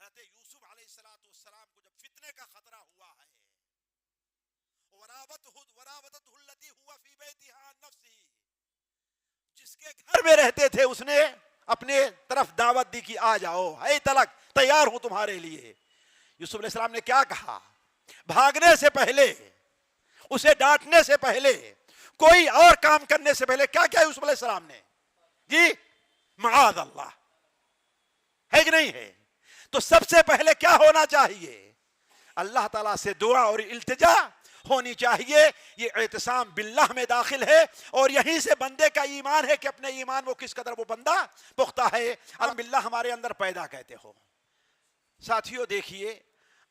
حضرت یوسف علیہ السلام کو جب فتنے کا خطرہ ہوا ہے, وراودته التي هو في بيتها عن نفسه, جس کے گھر میں رہتے تھے اس نے اپنے طرف دعوت دی کہ آ جاؤ, اے طلق تیار ہوں تمہارے لیے. یوسف علیہ السلام نے کیا کہا؟ بھاگنے سے پہلے, اسے ڈانٹنے سے پہلے, کوئی اور کام کرنے سے پہلے کیا کیا یوسف علیہ السلام نے؟ جی معاذ اللہ, ہے کہ نہیں ہے؟ تو سب سے پہلے کیا ہونا چاہیے؟ اللہ تعالیٰ سے دعا اور التجا ہونی چاہیے. یہ اعتصام باللہ میں داخل ہے اور یہیں سے بندے کا ایمان ہے کہ اپنے ایمان وہ کس قدر وہ بندہ پختہ ہے. الحمد للہ ہمارے اندر پیدا کہتے ہو. ساتھیوں دیکھیے,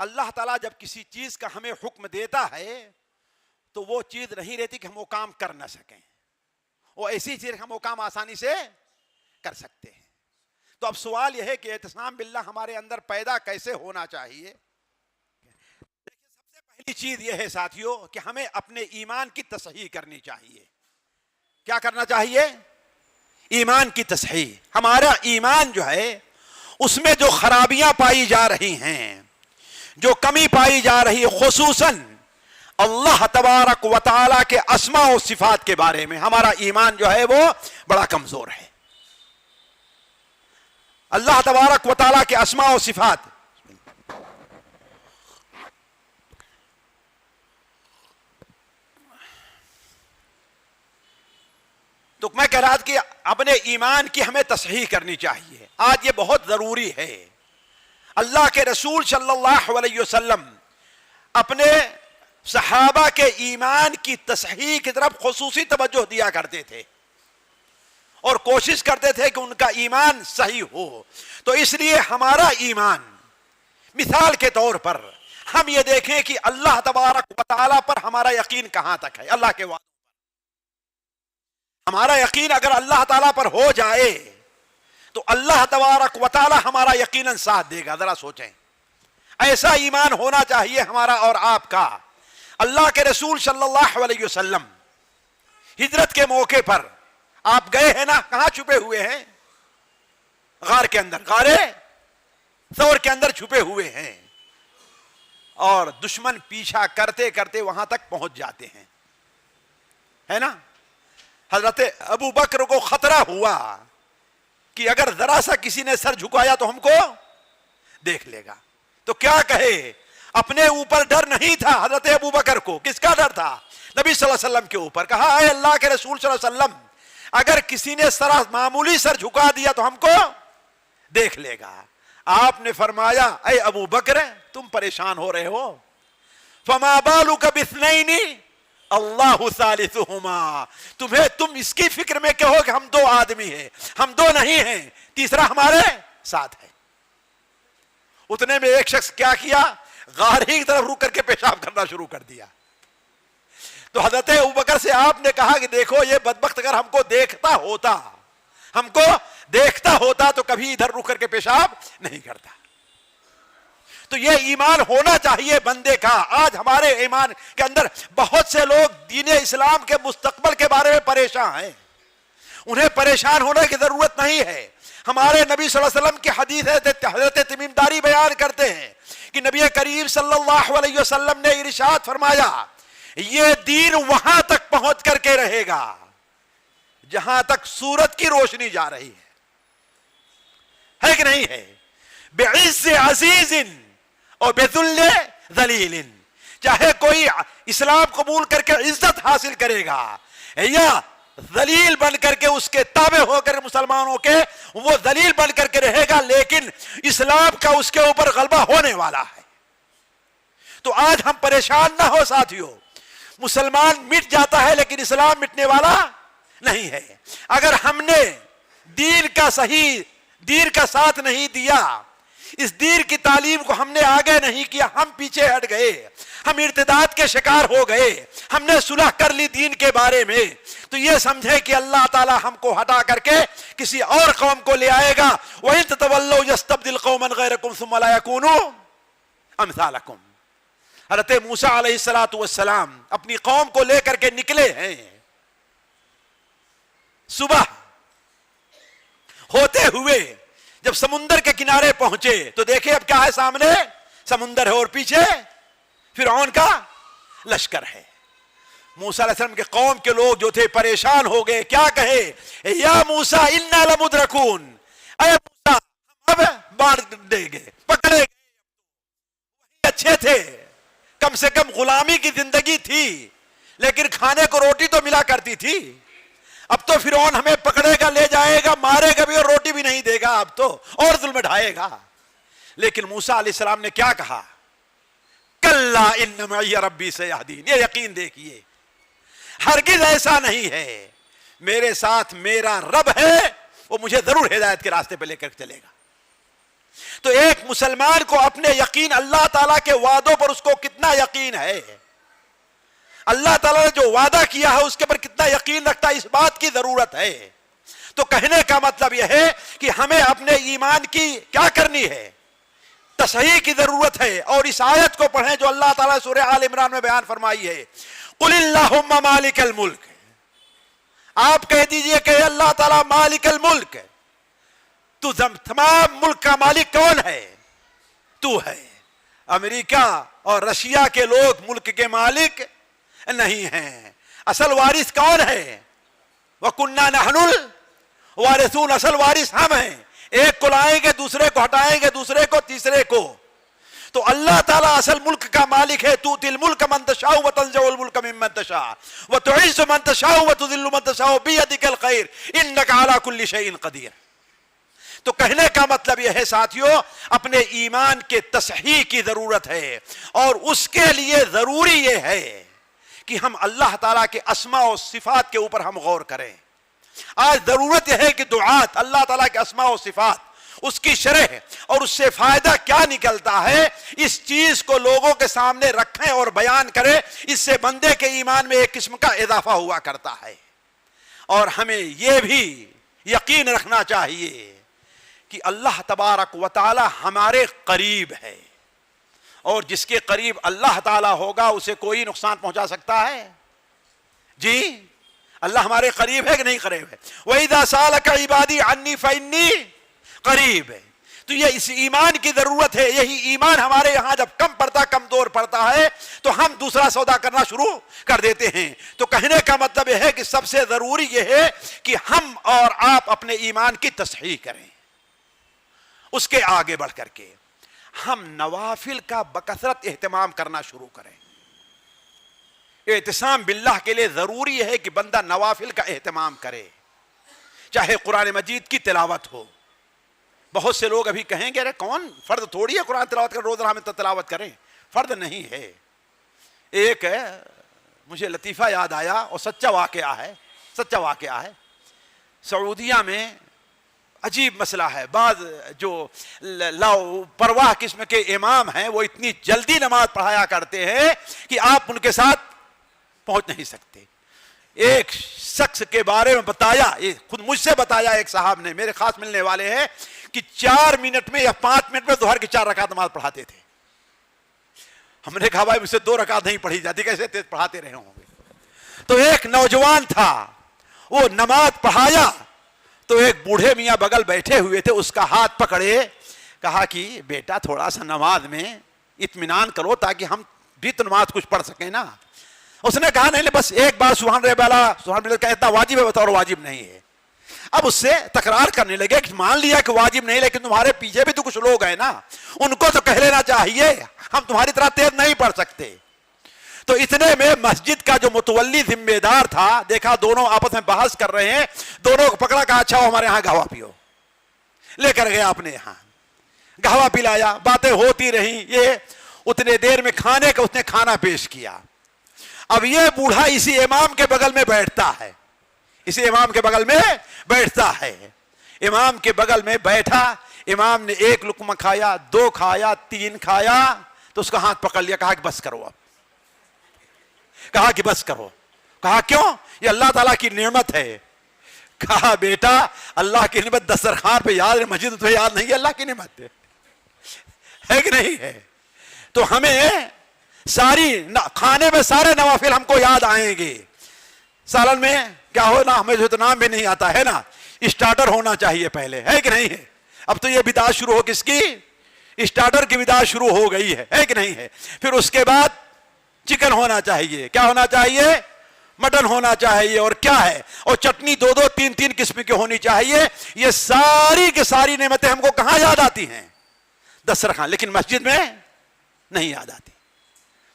اللہ تعالیٰ جب کسی چیز کا ہمیں حکم دیتا ہے تو وہ چیز نہیں رہتی کہ ہم وہ کام کر نہ سکیں, وہ ایسی چیز ہم وہ کام آسانی سے کر سکتے ہیں. تو اب سوال یہ ہے کہ اعتصام باللہ ہمارے اندر پیدا کیسے ہونا چاہیے؟ چیز یہ ہے ساتھیوں کہ ہمیں اپنے ایمان کی تصحیح کرنی چاہیے. کیا کرنا چاہیے؟ ایمان کی تصحیح. ہمارا ایمان جو ہے اس میں جو خرابیاں پائی جا رہی ہیں، جو کمی پائی جا رہی ہے، خصوصاً اللہ تبارک و تعالیٰ کے اسماء و صفات کے بارے میں ہمارا ایمان جو ہے وہ بڑا کمزور ہے. اللہ تبارک و تعالیٰ کے اسماء و صفات، تو میں کہہ رہا تھا کہ اپنے ایمان کی ہمیں تصحیح کرنی چاہیے. آج یہ بہت ضروری ہے. اللہ کے رسول صلی اللہ علیہ وسلم اپنے صحابہ کے ایمان کی تصحیح کی طرف خصوصی توجہ دیا کرتے تھے اور کوشش کرتے تھے کہ ان کا ایمان صحیح ہو. تو اس لیے ہمارا ایمان، مثال کے طور پر ہم یہ دیکھیں کہ اللہ تبارک و تعالیٰ پر ہمارا یقین کہاں تک ہے. اللہ کے وعدوں پر ہمارا یقین اگر اللہ تعالیٰ پر ہو جائے تو اللہ تبارک و تعالیٰ ہمارا یقیناً ساتھ دے گا. ذرا سوچیں، ایسا ایمان ہونا چاہیے ہمارا اور آپ کا. اللہ کے رسول صلی اللہ علیہ وسلم ہجرت کے موقع پر آپ گئے ہیں نا، کہاں چھپے ہوئے ہیں؟ غار کے اندر، غار ثور کے اندر چھپے ہوئے ہیں، اور دشمن پیچھا کرتے کرتے وہاں تک پہنچ جاتے ہیں، ہے نا. حضرت ابو بکر کو خطرہ ہوا کہ اگر ذرا سا کسی نے سر جھکایا تو ہم کو دیکھ لے گا. تو کیا کہے؟ اپنے اوپر ڈر نہیں تھا حضرت ابو بکر کو. کس کا ڈر تھا؟ نبی صلی اللہ علیہ وسلم کے اوپر. کہا اے اللہ کے رسول صلی اللہ علیہ وسلم، اگر کسی نے معمولی سر جھکا دیا تو ہم کو دیکھ لے گا. آپ نے فرمایا اے ابو بکر تم پریشان ہو رہے ہو، فما بالک باثنین اللہ ثالثہما. تم اس کی فکر میں کہو کہ ہم دو آدمی ہیں، ہم دو نہیں ہیں، تیسرا ہمارے ساتھ ہے. اتنے میں ایک شخص کیا کیا؟ غار ہی کی طرف رک کر کے پیشاب کرنا شروع کر دیا. تو حضرت ابوبکر سے آپ نے کہا کہ دیکھو یہ بدبخت اگر ہم کو دیکھتا ہوتا تو کبھی ادھر رک کر کے پیشاب نہیں کرتا. تو یہ ایمان ہونا چاہیے بندے کا. آج ہمارے ایمان کے اندر بہت سے لوگ دین اسلام کے مستقبل کے بارے میں پریشان ہیں. انہیں پریشان ہونے کی ضرورت نہیں ہے. ہمارے نبی صلی اللہ علیہ وسلم کی حدیث ہے، حضرت تمیم داری بیان کرتے ہیں کہ نبی کریم صلی اللہ علیہ وسلم نے ارشاد فرمایا یہ دین وہاں تک پہنچ کر کے رہے گا جہاں تک سورج کی روشنی جا رہی ہے کہ نہیں ہے؟ بعز عزیز اور بذل ذلیل. چاہے کوئی اسلام قبول کر کے عزت حاصل کرے گا یا ذلیل بن کر کے اس کے تابع ہو کر مسلمانوں کے وہ ذلیل بن کر کے رہے گا، لیکن اسلام کا اس کے اوپر غلبہ ہونے والا ہے. تو آج ہم پریشان نہ ہو ساتھیوں. مسلمان مٹ جاتا ہے لیکن اسلام مٹنے والا نہیں ہے. اگر ہم نے دین کا ساتھ نہیں دیا، اس دین کی تعلیم کو ہم نے آگے نہیں کیا، ہم پیچھے ہٹ گئے، ہم ارتداد کے شکار ہو گئے، ہم نے صلح کر لی دین کے بارے میں، تو یہ سمجھے کہ اللہ تعالی ہم کو ہٹا کر کے کسی اور قوم کو لے آئے گا. وَإِن تَتَوَلَّوْا يَسْتَبْدِلْ قَوْمًا غَيْرَكُمْ ثُمَّ لَا يَكُونُوا أَمْثَالَكُمْ. حضرت موسیٰ علیہ السلام اپنی قوم کو لے کر کے نکلے ہیں. صبح ہوتے ہوئے جب سمندر کے کنارے پہنچے تو دیکھیں اب کیا ہے؟ سامنے سمندر ہے اور پیچھے فرعون کا لشکر ہے. موسیٰ علیہ السلام کے قوم کے لوگ جو تھے پریشان ہو گئے. کیا کہے؟ یا موسیٰ انا لمدرکون، اے موسیٰ ہم اب باندھ دیں گے، پکڑے گئے. وہی اچھے تھے، کم سے کم غلامی کی زندگی تھی لیکن کھانے کو روٹی تو ملا کرتی تھی. اب تو فرعون ہمیں پکڑے گا، لے جائے گا، مارے گا بھی اور روٹی بھی نہیں دے گا، اب تو اور ظلم ڈھائے گا. لیکن موسیٰ علیہ السلام نے کیا کہا؟ کلا ان معی ربی سیہدین. یہ یقین دیکھیے ہرگز ایسا نہیں ہے، میرے ساتھ میرا رب ہے، وہ مجھے ضرور ہدایت کے راستے پہ لے کر چلے گا. تو ایک مسلمان کو اپنے یقین اللہ تعالیٰ کے وعدوں پر اس کو کتنا یقین ہے، اللہ تعالیٰ نے جو وعدہ کیا ہے اس کے پر کتنا یقین رکھتا ہے، اس بات کی ضرورت ہے. تو کہنے کا مطلب یہ ہے کہ ہمیں اپنے ایمان کی کیا کرنی ہے؟ تصحیح کی ضرورت ہے. اور اس آیت کو پڑھیں جو اللہ تعالیٰ سورہ آل عمران میں بیان فرمائی ہے, قل اللہم مالک الملک. آپ کہہ دیجئے کہ اللہ تعالیٰ مالک الملک, تو تمام ملک کا مالک کون ہے؟ تو ہے. امریکہ اور رشیا کے لوگ ملک کے مالک نہیں ہیں. اصل وارث کون ہے؟ وَكُنَّا نَحْنُ الْوَارِثُونَ, اصل وارث ہم ہیں. ایک کو لائیں گے, دوسرے کو ہٹائیں گے, دوسرے کو, تیسرے کو. تو اللہ تعالیٰ اصل ملک کا مالک ہے. تُؤْتِي الْمُلْكَ مَن تَشَاءُ وَتَنزِعُ الْمُلْكَ مِمَّن تَشَاءُ وَتُعِزُّ مَن تَشَاءُ وَتُذِلُّ مَن تَشَاءُ بِيَدِكَ الْخَيْرُ إِنَّكَ عَلَى كُلِّ شَيْءٍ قَدِيرٌ. تو کہنے کا مطلب یہ ہے ساتھیوں, اپنے ایمان کے تصحیح کی ضرورت ہے, اور اس کے لیے ضروری یہ ہے کہ ہم اللہ تعالیٰ کے اسماء و صفات کے اوپر ہم غور کریں. آج ضرورت یہ ہے کہ دعات اللہ تعالیٰ کے اسماء و صفات, اس کی شرح اور اس سے فائدہ کیا نکلتا ہے, اس چیز کو لوگوں کے سامنے رکھیں اور بیان کریں. اس سے بندے کے ایمان میں ایک قسم کا اضافہ ہوا کرتا ہے. اور ہمیں یہ بھی یقین رکھنا چاہیے کہ اللہ تبارک و تعالی ہمارے قریب ہے, اور جس کے قریب اللہ تعالیٰ ہوگا اسے کوئی نقصان پہنچا سکتا ہے؟ جی, اللہ ہمارے قریب ہے کہ نہیں قریب ہے؟ وَإِذَا سَأَلَكَ عِبَادِي عَنِّي فَإِنِّي قریب ہے. تو یہ اس ایمان کی ضرورت ہے. یہی ایمان ہمارے یہاں جب کم پڑتا, کمزور پڑتا ہے, تو ہم دوسرا سودا کرنا شروع کر دیتے ہیں. تو کہنے کا مطلب یہ ہے کہ سب سے ضروری یہ ہے کہ ہم اور آپ اپنے ایمان کی تصحیح کریں. اس کے آگے بڑھ کر کے ہم نوافل کا بکثرت اہتمام کرنا شروع کریں. اعتصام باللہ کے لیے ضروری ہے کہ بندہ نوافل کا اہتمام کرے, چاہے قرآن مجید کی تلاوت ہو. بہت سے لوگ ابھی کہیں گے ارے کون فرد تھوڑی ہے قرآن تلاوت کر, روزانہ میں تلاوت کریں. فرد نہیں ہے. ایک مجھے لطیفہ یاد آیا اور سچا واقعہ ہے. سعودیہ میں عجیب مسئلہ ہے. بعض جو پرواہ قسم کے امام ہیں وہ اتنی جلدی نماز پڑھایا کرتے ہیں کہ آپ ان کے ساتھ پہنچ نہیں سکتے. ایک شخص کے بارے میں بتایا, خود مجھ سے بتایا ایک صاحب نے, میرے خاص ملنے والے ہیں, کہ 4 منٹ میں یا 5 منٹ میں ظہر کی 4 رکعت نماز پڑھاتے تھے. ہم نے کہا بھائی مجھ سے 2 رکعت نہیں پڑھی جاتی, کیسے تیز پڑھاتے رہے ہوں گے. تو ایک نوجوان تھا, وہ نماز پڑھایا تو ایک بوڑھے میاں بغل بیٹھے ہوئے تھے, اس کا ہاتھ پکڑے, کہا کہ بیٹا تھوڑا سا نماز میں اطمینان کرو تاکہ ہم بھی تو نماز کچھ پڑھ سکیں نا. اس نے کہا نہیں بس ایک بار سبحان اللہ کہتا واجب ہے, بتاؤ واجب نہیں ہے. اب اس سے تکرار کرنے لگے کہ مان لیا کہ واجب نہیں, لیکن تمہارے پیچھے بھی تو کچھ لوگ ہیں نا, ان کو تو کہہ لینا چاہیے, ہم تمہاری طرح تیز نہیں پڑھ سکتے. تو اتنے میں مسجد کا جو متولی ذمہ دار تھا, دیکھا دونوں آپس میں بحث کر رہے ہیں, دونوں کو پکڑا, کہا اچھا ہمارے یہاں گہوا پیو. لے کر گیا اپنے یہاں, گہوا پلایا, باتیں ہوتی رہیں. یہ اتنے دیر میں کھانے کا اس نے کھانا پیش کیا. اب یہ بوڑھا اسی امام کے بغل میں بیٹھتا ہے, امام کے بغل میں بیٹھا. امام نے 1 لقمہ کھایا, 2 کھایا, 3 کھایا, تو اس کا ہاتھ پکڑ لیا, کہا کہ بس کرو. کہا کیوں؟ یہ اللہ تعالیٰ کی نعمت ہے. کہا بیٹا اللہ کی نعمت دسترخوان پہ یاد ہے, مسجد تو یاد نہیں ہے, اللہ کی نعمت ہے کہ نہیں ہے. تو ہمیں کھانے میں سارے نوافل ہم کو یاد آئیں گے. سالن میں کیا ہو نا, ہمیں جو تو نام بھی نہیں آتا ہے نا, اسٹارٹر ہونا چاہیے پہلے, ہے کہ نہیں ہے. اب تو یہ بدعت شروع ہو, کس کی؟ اسٹارٹر کی بدعت شروع ہو گئی ہے کہ نہیں ہے. پھر اس کے بعد چکن ہونا چاہیے, کیا ہونا چاہیے؟ مٹن ہونا چاہیے, اور کیا ہے, اور چٹنی 2 3 قسم کی ہونی چاہیے. یہ ساری کی ساری نعمتیں ہم کو کہاں یاد آتی ہیں؟ دسترخوان. لیکن مسجد میں نہیں یاد آتی.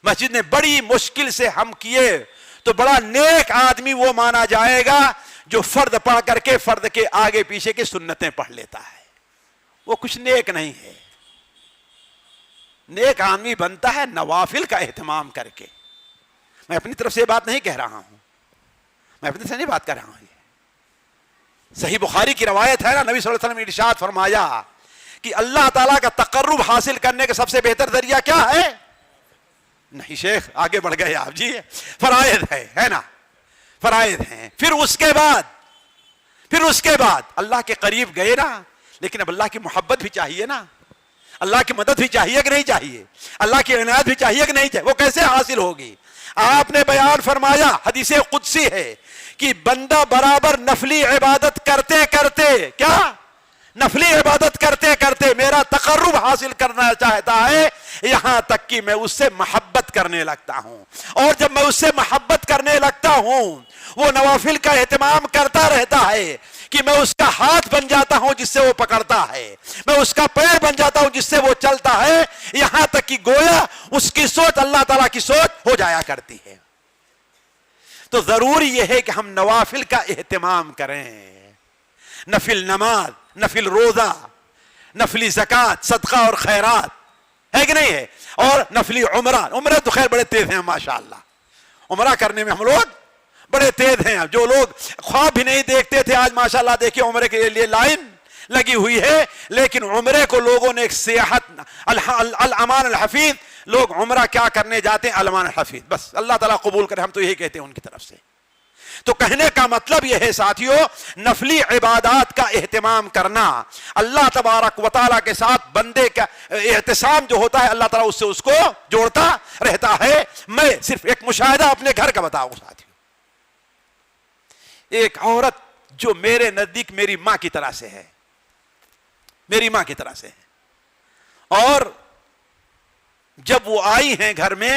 مسجد میں بڑی مشکل سے ہم کیے تو بڑا نیک آدمی وہ مانا جائے گا جو فرد پڑھ کر کے فرد کے آگے پیچھے کی سنتیں پڑھ لیتا ہے. وہ کچھ نیک نہیں ہے. نیک آدمی بنتا ہے نوافل کا اہتمام کر کے. میں اپنی طرف سے یہ بات نہیں کہہ رہا ہوں, صحیح بخاری کی روایت ہے نا, نبی صلی اللہ علیہ وسلم نے ارشاد فرمایا کہ اللہ تعالیٰ کا تقرب حاصل کرنے کا سب سے بہتر ذریعہ کیا ہے؟ نہیں شیخ آگے بڑھ گئے آپ جی, فرائض ہے نا, فرائض ہیں. پھر اس کے بعد اللہ کے قریب گئے نا, لیکن اب اللہ کی محبت بھی چاہیے نا. اللہ کی مدد بھی چاہیے کہ نہیں چاہیے؟ اللہ کی عنایت بھی چاہیے کہ نہیں چاہیے؟ وہ کیسے حاصل ہوگی؟ آپ نے بیان فرمایا، حدیث قدسی ہے کہ بندہ برابر نفلی عبادت کرتے کرتے، کیا نفلی عبادت کرتے کرتے میرا تقرب حاصل کرنا چاہتا ہے، یہاں تک کہ میں اس سے محبت کرنے لگتا ہوں، اور جب میں اس سے محبت کرنے لگتا ہوں وہ نوافل کا اہتمام کرتا رہتا ہے کہ میں اس کا ہاتھ بن جاتا ہوں جس سے وہ پکڑتا ہے، میں اس کا پیر بن جاتا ہوں جس سے وہ چلتا ہے، یہاں تک کہ گویا اس کی سوچ اللہ تعالیٰ کی سوچ ہو جایا کرتی ہے۔ تو ضروری یہ ہے کہ ہم نوافل کا اہتمام کریں، نفل نماز، نفل روزہ، نفلی زکوٰۃ، صدقہ اور خیرات، ہے کہ نہیں ہے؟ اور نفلی عمرہ تو خیر بڑے تیز ہیں ماشاءاللہ، عمرہ کرنے میں ہم لوگ بڑے تیز ہیں۔ جو لوگ خواب بھی نہیں دیکھتے تھے آج ماشاءاللہ دیکھیں عمرے کے لیے لائن لگی ہوئی ہے، لیکن عمرے کو لوگوں نے ایک سیاحت، الامان الحفیظ، لوگ عمرہ کیا کرنے جاتے ہیں؟ الامان الحفیظ، بس اللہ تعالیٰ قبول کرے، ہم تو یہی کہتے ہیں ان کی طرف سے۔ تو کہنے کا مطلب یہ ہے ساتھیو، نفلی عبادات کا اہتمام کرنا، اللہ تبارک و تعالیٰ کے ساتھ بندے کا احتسام جو ہوتا ہے اللہ تعالیٰ اس سے اس کو جوڑتا رہتا ہے۔ میں صرف ایک مشاہدہ اپنے گھر کا بتاؤں ساتھیو، ایک عورت جو میرے نزدیک میری ماں کی طرح سے ہے، میری ماں کی طرح سے ہے، اور جب وہ آئی ہیں گھر میں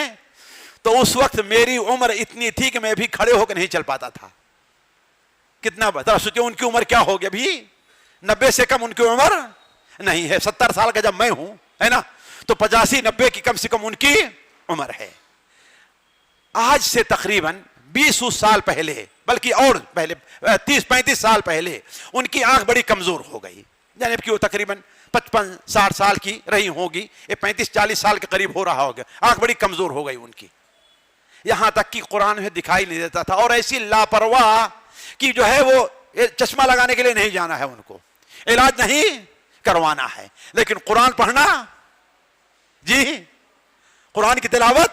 تو اس وقت میری عمر اتنی تھی کہ میں بھی کھڑے ہو کے نہیں چل پاتا تھا۔ کتنا ذرا سوچیں ان کی عمر کیا ہوگی؟ ابھی 90 سے کم ان کی عمر نہیں ہے، 70 سال کا جب میں ہوں ہے نا، تو 85 90 کی کم سے کم ان کی عمر ہے۔ آج سے تقریباً 20 سال پہلے، بلکہ اور پہلے 30 35 سال پہلے ان کی آنکھ بڑی کمزور ہو گئی، یعنی کہ وہ تقریباً 55 60 سال کی رہی ہوگی، یہ 35 40 سال کے قریب ہو رہا ہوگا، آنکھ بڑی کمزور ہو گئی ان کی، یہاں تک کہ قرآن میں دکھائی نہیں دیتا تھا، اور ایسی لاپرواہ کہ جو ہے وہ چشمہ لگانے کے لیے نہیں جانا ہے، ان کو علاج نہیں کروانا ہے، لیکن قرآن پڑھنا، جی قرآن کی تلاوت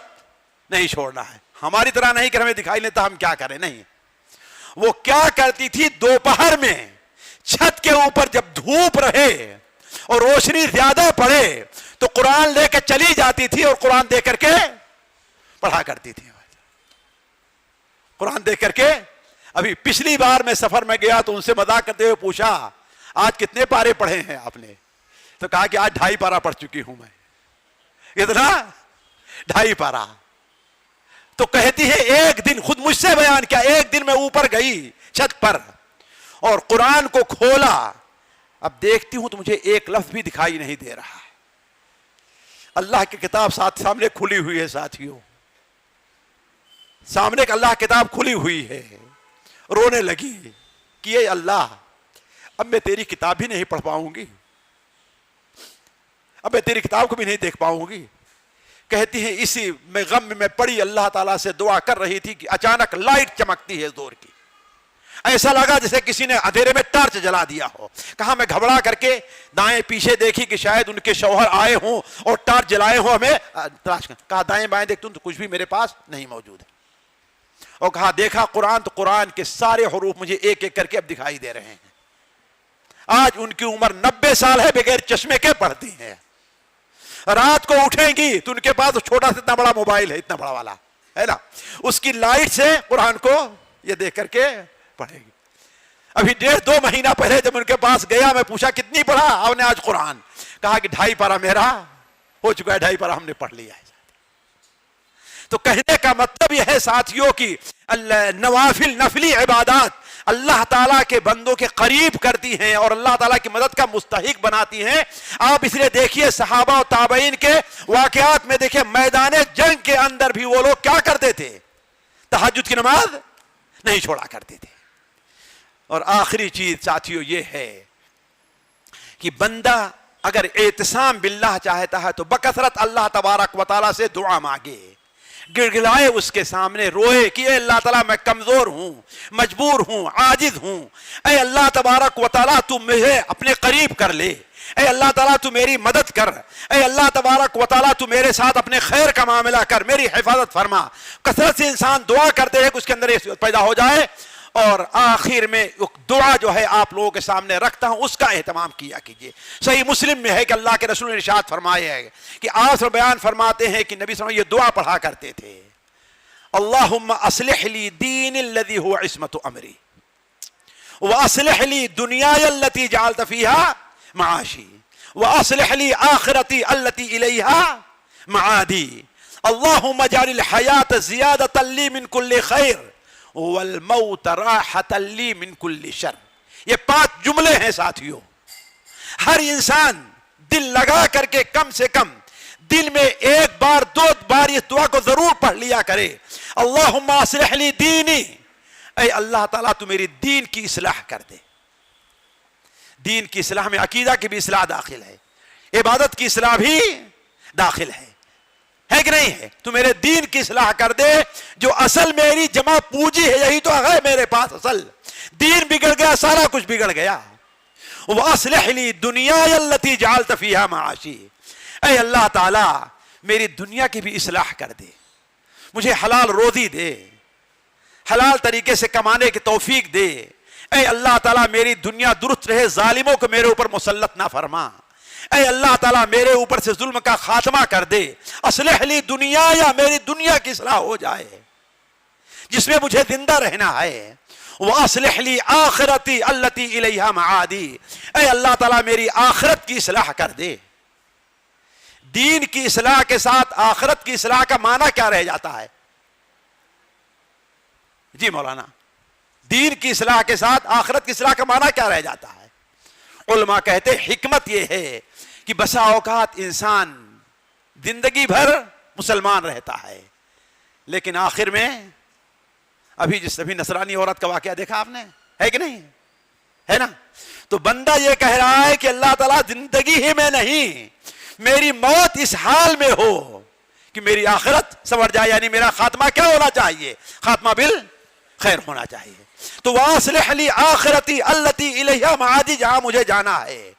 نہیں چھوڑنا ہے۔ ہماری طرح نہیں کہ ہمیں دکھائی نہیں دیتا ہم کیا کریں، نہیں، وہ کیا کرتی تھی دوپہر میں چھت کے اوپر جب دھوپ رہے اور روشنی زیادہ پڑے تو قرآن لے کے چلی جاتی تھی اور قرآن دے کر کے پڑھا کرتی تھی، قرآن دیکھ کر کے۔ ابھی پچھلی بار میں سفر میں گیا تو ان سے مذاق کرتے ہوئے پوچھا آج کتنے پارے پڑھے ہیں آپ نے؟ تو کہا کہ آج 2.5 پارا پڑھ چکی ہوں میں۔ اتنا 2.5 پارا؟ تو کہتی ہے ایک دن، خود مجھ سے بیان کیا، ایک دن میں اوپر گئی چھت پر اور قرآن کو کھولا، اب دیکھتی ہوں تو مجھے ایک لفظ بھی دکھائی نہیں دے رہا۔ اللہ کی کتاب سامنے کھلی ہوئی ہے ساتھیوں، سامنے ایک اللہ کتاب کھلی ہوئی ہے، رونے لگی کہ اے اللہ اب میں تیری کتاب بھی نہیں پڑھ پاؤں گی، اب میں تیری کتاب کو بھی نہیں دیکھ پاؤں گی۔ کہتی ہے اسی میں غم میں پڑی اللہ تعالیٰ سے دعا کر رہی تھی کہ اچانک لائٹ چمکتی ہے زور کی، ایسا لگا جیسے کسی نے اندھیرے میں ٹارچ جلا دیا ہو۔ کہا میں گھبرا کر کے دائیں پیچھے دیکھی کہ شاید ان کے شوہر آئے ہوں اور ٹارچ جلائے ہوں ہمیں تلاش کر، کہا دائیں بائیں دیکھتوں تو کچھ بھی میرے پاس نہیں موجود ہے، اور کہا دیکھا قرآن تو قرآن کے سارے حروف مجھے ایک ایک کر کے اب دکھائی دے رہے ہیں۔ آج ان کی عمر 90 سال ہے، بغیر چشمے کے پڑھتی ہیں، رات کو اٹھیں گی تو ان کے پاس چھوٹا سا اتنا بڑا موبائل ہے، اتنا بڑا والا ہے نا، اس کی لائٹ سے قرآن کو یہ دیکھ کر کے پڑھے گی۔ ابھی 1.5-2 مہینہ پہلے جب ان کے پاس گیا میں پوچھا کتنی پڑھا آپ نے آج قرآن؟ کہا کہ 2.5 پارا میرا ہو چکا ہے، 2.5 پارا ہم نے پڑھ لیا ہے۔ تو کہنے کا مطلب یہ ہے ساتھیوں کی نوافل، نفلی عبادات اللہ تعالیٰ کے بندوں کے قریب کرتی ہیں اور اللہ تعالیٰ کی مدد کا مستحق بناتی ہیں۔ آپ اس لیے دیکھیے صحابہ و تابعین کے واقعات میں دیکھیے، میدان جنگ کے اندر بھی وہ لوگ کیا کرتے تھے؟ تہجد کی نماز نہیں چھوڑا کرتے تھے۔ اور آخری چیز ساتھیوں یہ ہے کہ بندہ اگر اعتصام باللہ چاہتا ہے تو بکثرت اللہ تبارک و تعالیٰ سے دعا مانگے، گڑگڑائے اس کے سامنے، روئے کہ اے اللہ تعالیٰ میں کمزور ہوں، مجبور ہوں، عاجز ہوں، اے اللہ تبارک و تعالیٰ تو مجھے اپنے قریب کر لے، اے اللہ تعالیٰ تو میری مدد کر، اے اللہ تبارک و تعالیٰ تو میرے ساتھ اپنے خیر کا معاملہ کر، میری حفاظت فرما۔ کثرت سے انسان دعا کرتے ہیں کہ اس کے اندر یہ پیدا ہو جائے اور آخر میں ایک دعا جو ہے آپ لوگوں کے سامنے رکھتا ہوں، اس کا اہتمام کیا کیجیے۔ صحیح مسلم میں ہے کہ اللہ کے رسول نے ارشاد فرمایا ہے کہ آپ بیان فرماتے ہیں کہ نبی صلی اللہ علیہ وسلم یہ دعا پڑھا کرتے تھے، اللہم اصلح لی دین الذی هو عصمت امری واصلح لی دنیای التي جعلت فیها معاشی واصلح لی آخرتی التي الیہا معادی اللہم اجعل الحیات زیادۃ لی من کل خیر والموت راحۃ لی من کل شر۔ یہ 5 جملے ہیں ساتھیوں، ہر انسان دل لگا کر کے کم سے کم دل میں 1 بار 2 بار اس دعا کو ضرور پڑھ لیا کرے، اللہم اصلح لی دینی، اے اللہ تعالیٰ تو میری دین کی اصلاح کر دے۔ دین کی اصلاح میں عقیدہ کی بھی اصلاح داخل ہے، عبادت کی اصلاح بھی داخل ہے کہ نہیں ہے؟ تو میرے دین کی اصلاح کر دے، جو اصل میری جمع پونجی ہے یہی تو ہے میرے پاس اصل، دین بگڑ گیا سارا کچھ بگڑ گیا۔ وَأَصْلِحْ لِي دُنْيَايَ الَّتِي جَعَلْتَ فِيهَا مَعَاشِي، اے اللہ تعالیٰ میری دنیا کی بھی اصلاح کر دے، مجھے حلال روزی دے، حلال طریقے سے کمانے کی توفیق دے، اے اللہ تعالیٰ میری دنیا درست رہے، ظالموں کو میرے اوپر مسلط نہ فرما، اے اللہ تعالیٰ میرے اوپر سے ظلم کا خاتمہ کر دے، اصلح لی دنیا، یا میری دنیا کی اصلاح ہو جائے جس میں مجھے زندہ رہنا ہے، وَأَصْلِحْ لِي آخِرَتِي الَّتِي إِلَيْهَا مَعَادِي، اے اللہ تعالیٰ میری آخرت کی اصلاح کر دے۔ دین کی اصلاح کے ساتھ آخرت کی اصلاح کا معنی کیا رہ جاتا ہے؟ جی مولانا، دین کی اصلاح کے ساتھ آخرت کی اصلاح کا معنی کیا رہ جاتا ہے؟ علماء کہتے ہیں حکمت یہ ہے کہ بسا اوقات انسان زندگی بھر مسلمان رہتا ہے لیکن آخر میں ابھی نصرانی عورت کا واقعہ دیکھا آپ نے، ہے کہ نہیں ہے نا؟ تو بندہ یہ کہہ رہا ہے کہ اللہ تعالیٰ زندگی ہی میں نہیں، میری موت اس حال میں ہو کہ میری آخرت سنور جائے، یعنی میرا خاتمہ کیا ہونا چاہیے؟ خاتمہ بالخیر ہونا چاہیے۔ تو وَأَصْلِحْ لِي آخِرَتِي الَّتِي إِلَيْهَا مَعَادِي، جہاں مجھے جانا ہے،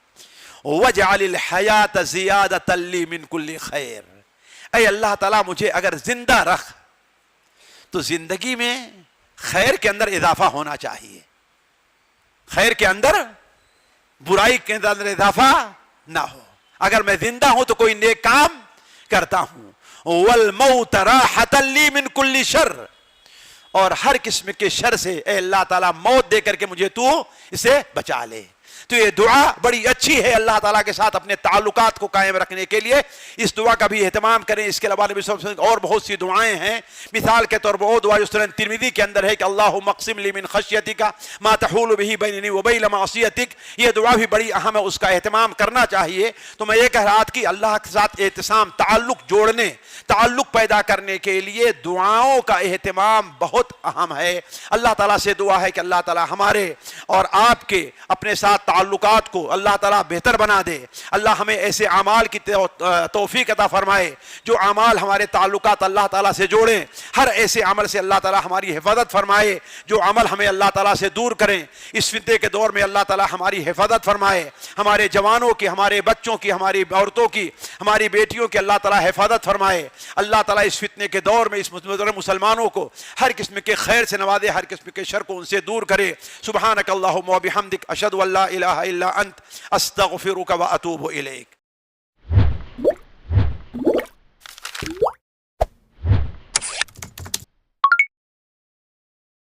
وَاجْعَلِ الْحَيَاةَ زِيَادَةً لِّي مِن كُلِّ خَيْرٍ، اے اللہ تعالیٰ مجھے اگر زندہ رکھ تو زندگی میں خیر کے اندر اضافہ ہونا چاہیے، خیر کے اندر برائی کے اندر اضافہ نہ ہو، اگر میں زندہ ہوں تو کوئی نیک کام کرتا ہوں، وَالْمَوْتَ رَاحَةً لِّي مِن كُلِّ شَرٍ، اور ہر قسم کے شر سے اے اللہ تعالیٰ موت دے کر کے مجھے تو اسے بچا لے۔ تو یہ دعا بڑی اچھی ہے اللہ تعالیٰ کے ساتھ اپنے تعلقات کو قائم رکھنے کے لیے، اس دعا کا بھی اہتمام کریں۔ اس کے علاوہ نبی صلی اللہ علیہ وسلم اور بہت سی دعائیں ہیں، مثال کے طور پر وہ دعا جو سنن ترمذی کے اندر ہے کہ اللہم اقسم لی من خشیتک ما تحول بہ بینی وبین معصیتک، یہ دعا بھی بڑی اہم ہے، اس کا اہتمام کرنا چاہیے۔ تو میں یہ کہہ رہا تھا کہ اللہ کے ساتھ اعتصام، تعلق جوڑنے، تعلق پیدا کرنے کے لیے دعاؤں کا اہتمام بہت اہم ہے۔ اللہ تعالیٰ سے دعا ہے کہ اللہ تعالیٰ ہمارے اور آپ کے اپنے ساتھ تعلقات کو اللہ تعالیٰ بہتر بنا دے، اللہ ہمیں ایسے اعمال کی توفیق عطا فرمائے جو اعمال ہمارے تعلقات اللہ تعالیٰ سے جوڑیں، ہر ایسے عمل سے اللہ تعالیٰ ہماری حفاظت فرمائے جو عمل ہمیں اللہ تعالیٰ سے دور کریں۔ اس فتنے کے دور میں اللہ تعالیٰ ہماری حفاظت فرمائے، ہمارے جوانوں کی، ہمارے بچوں کی، ہماری عورتوں کی، ہماری بیٹیوں کی اللہ تعالیٰ حفاظت فرمائے۔ اللہ تعالیٰ اس فتنے کے دور میں اس مسلمانوں کو ہر قسم کے خیر سے نوازے، ہر قسم کے شر کو ان سے دور کرے۔ سبحانک اللہم و بحمدک، اشہد ان لا الہ الا انت، استغفرک و اتوب الیک۔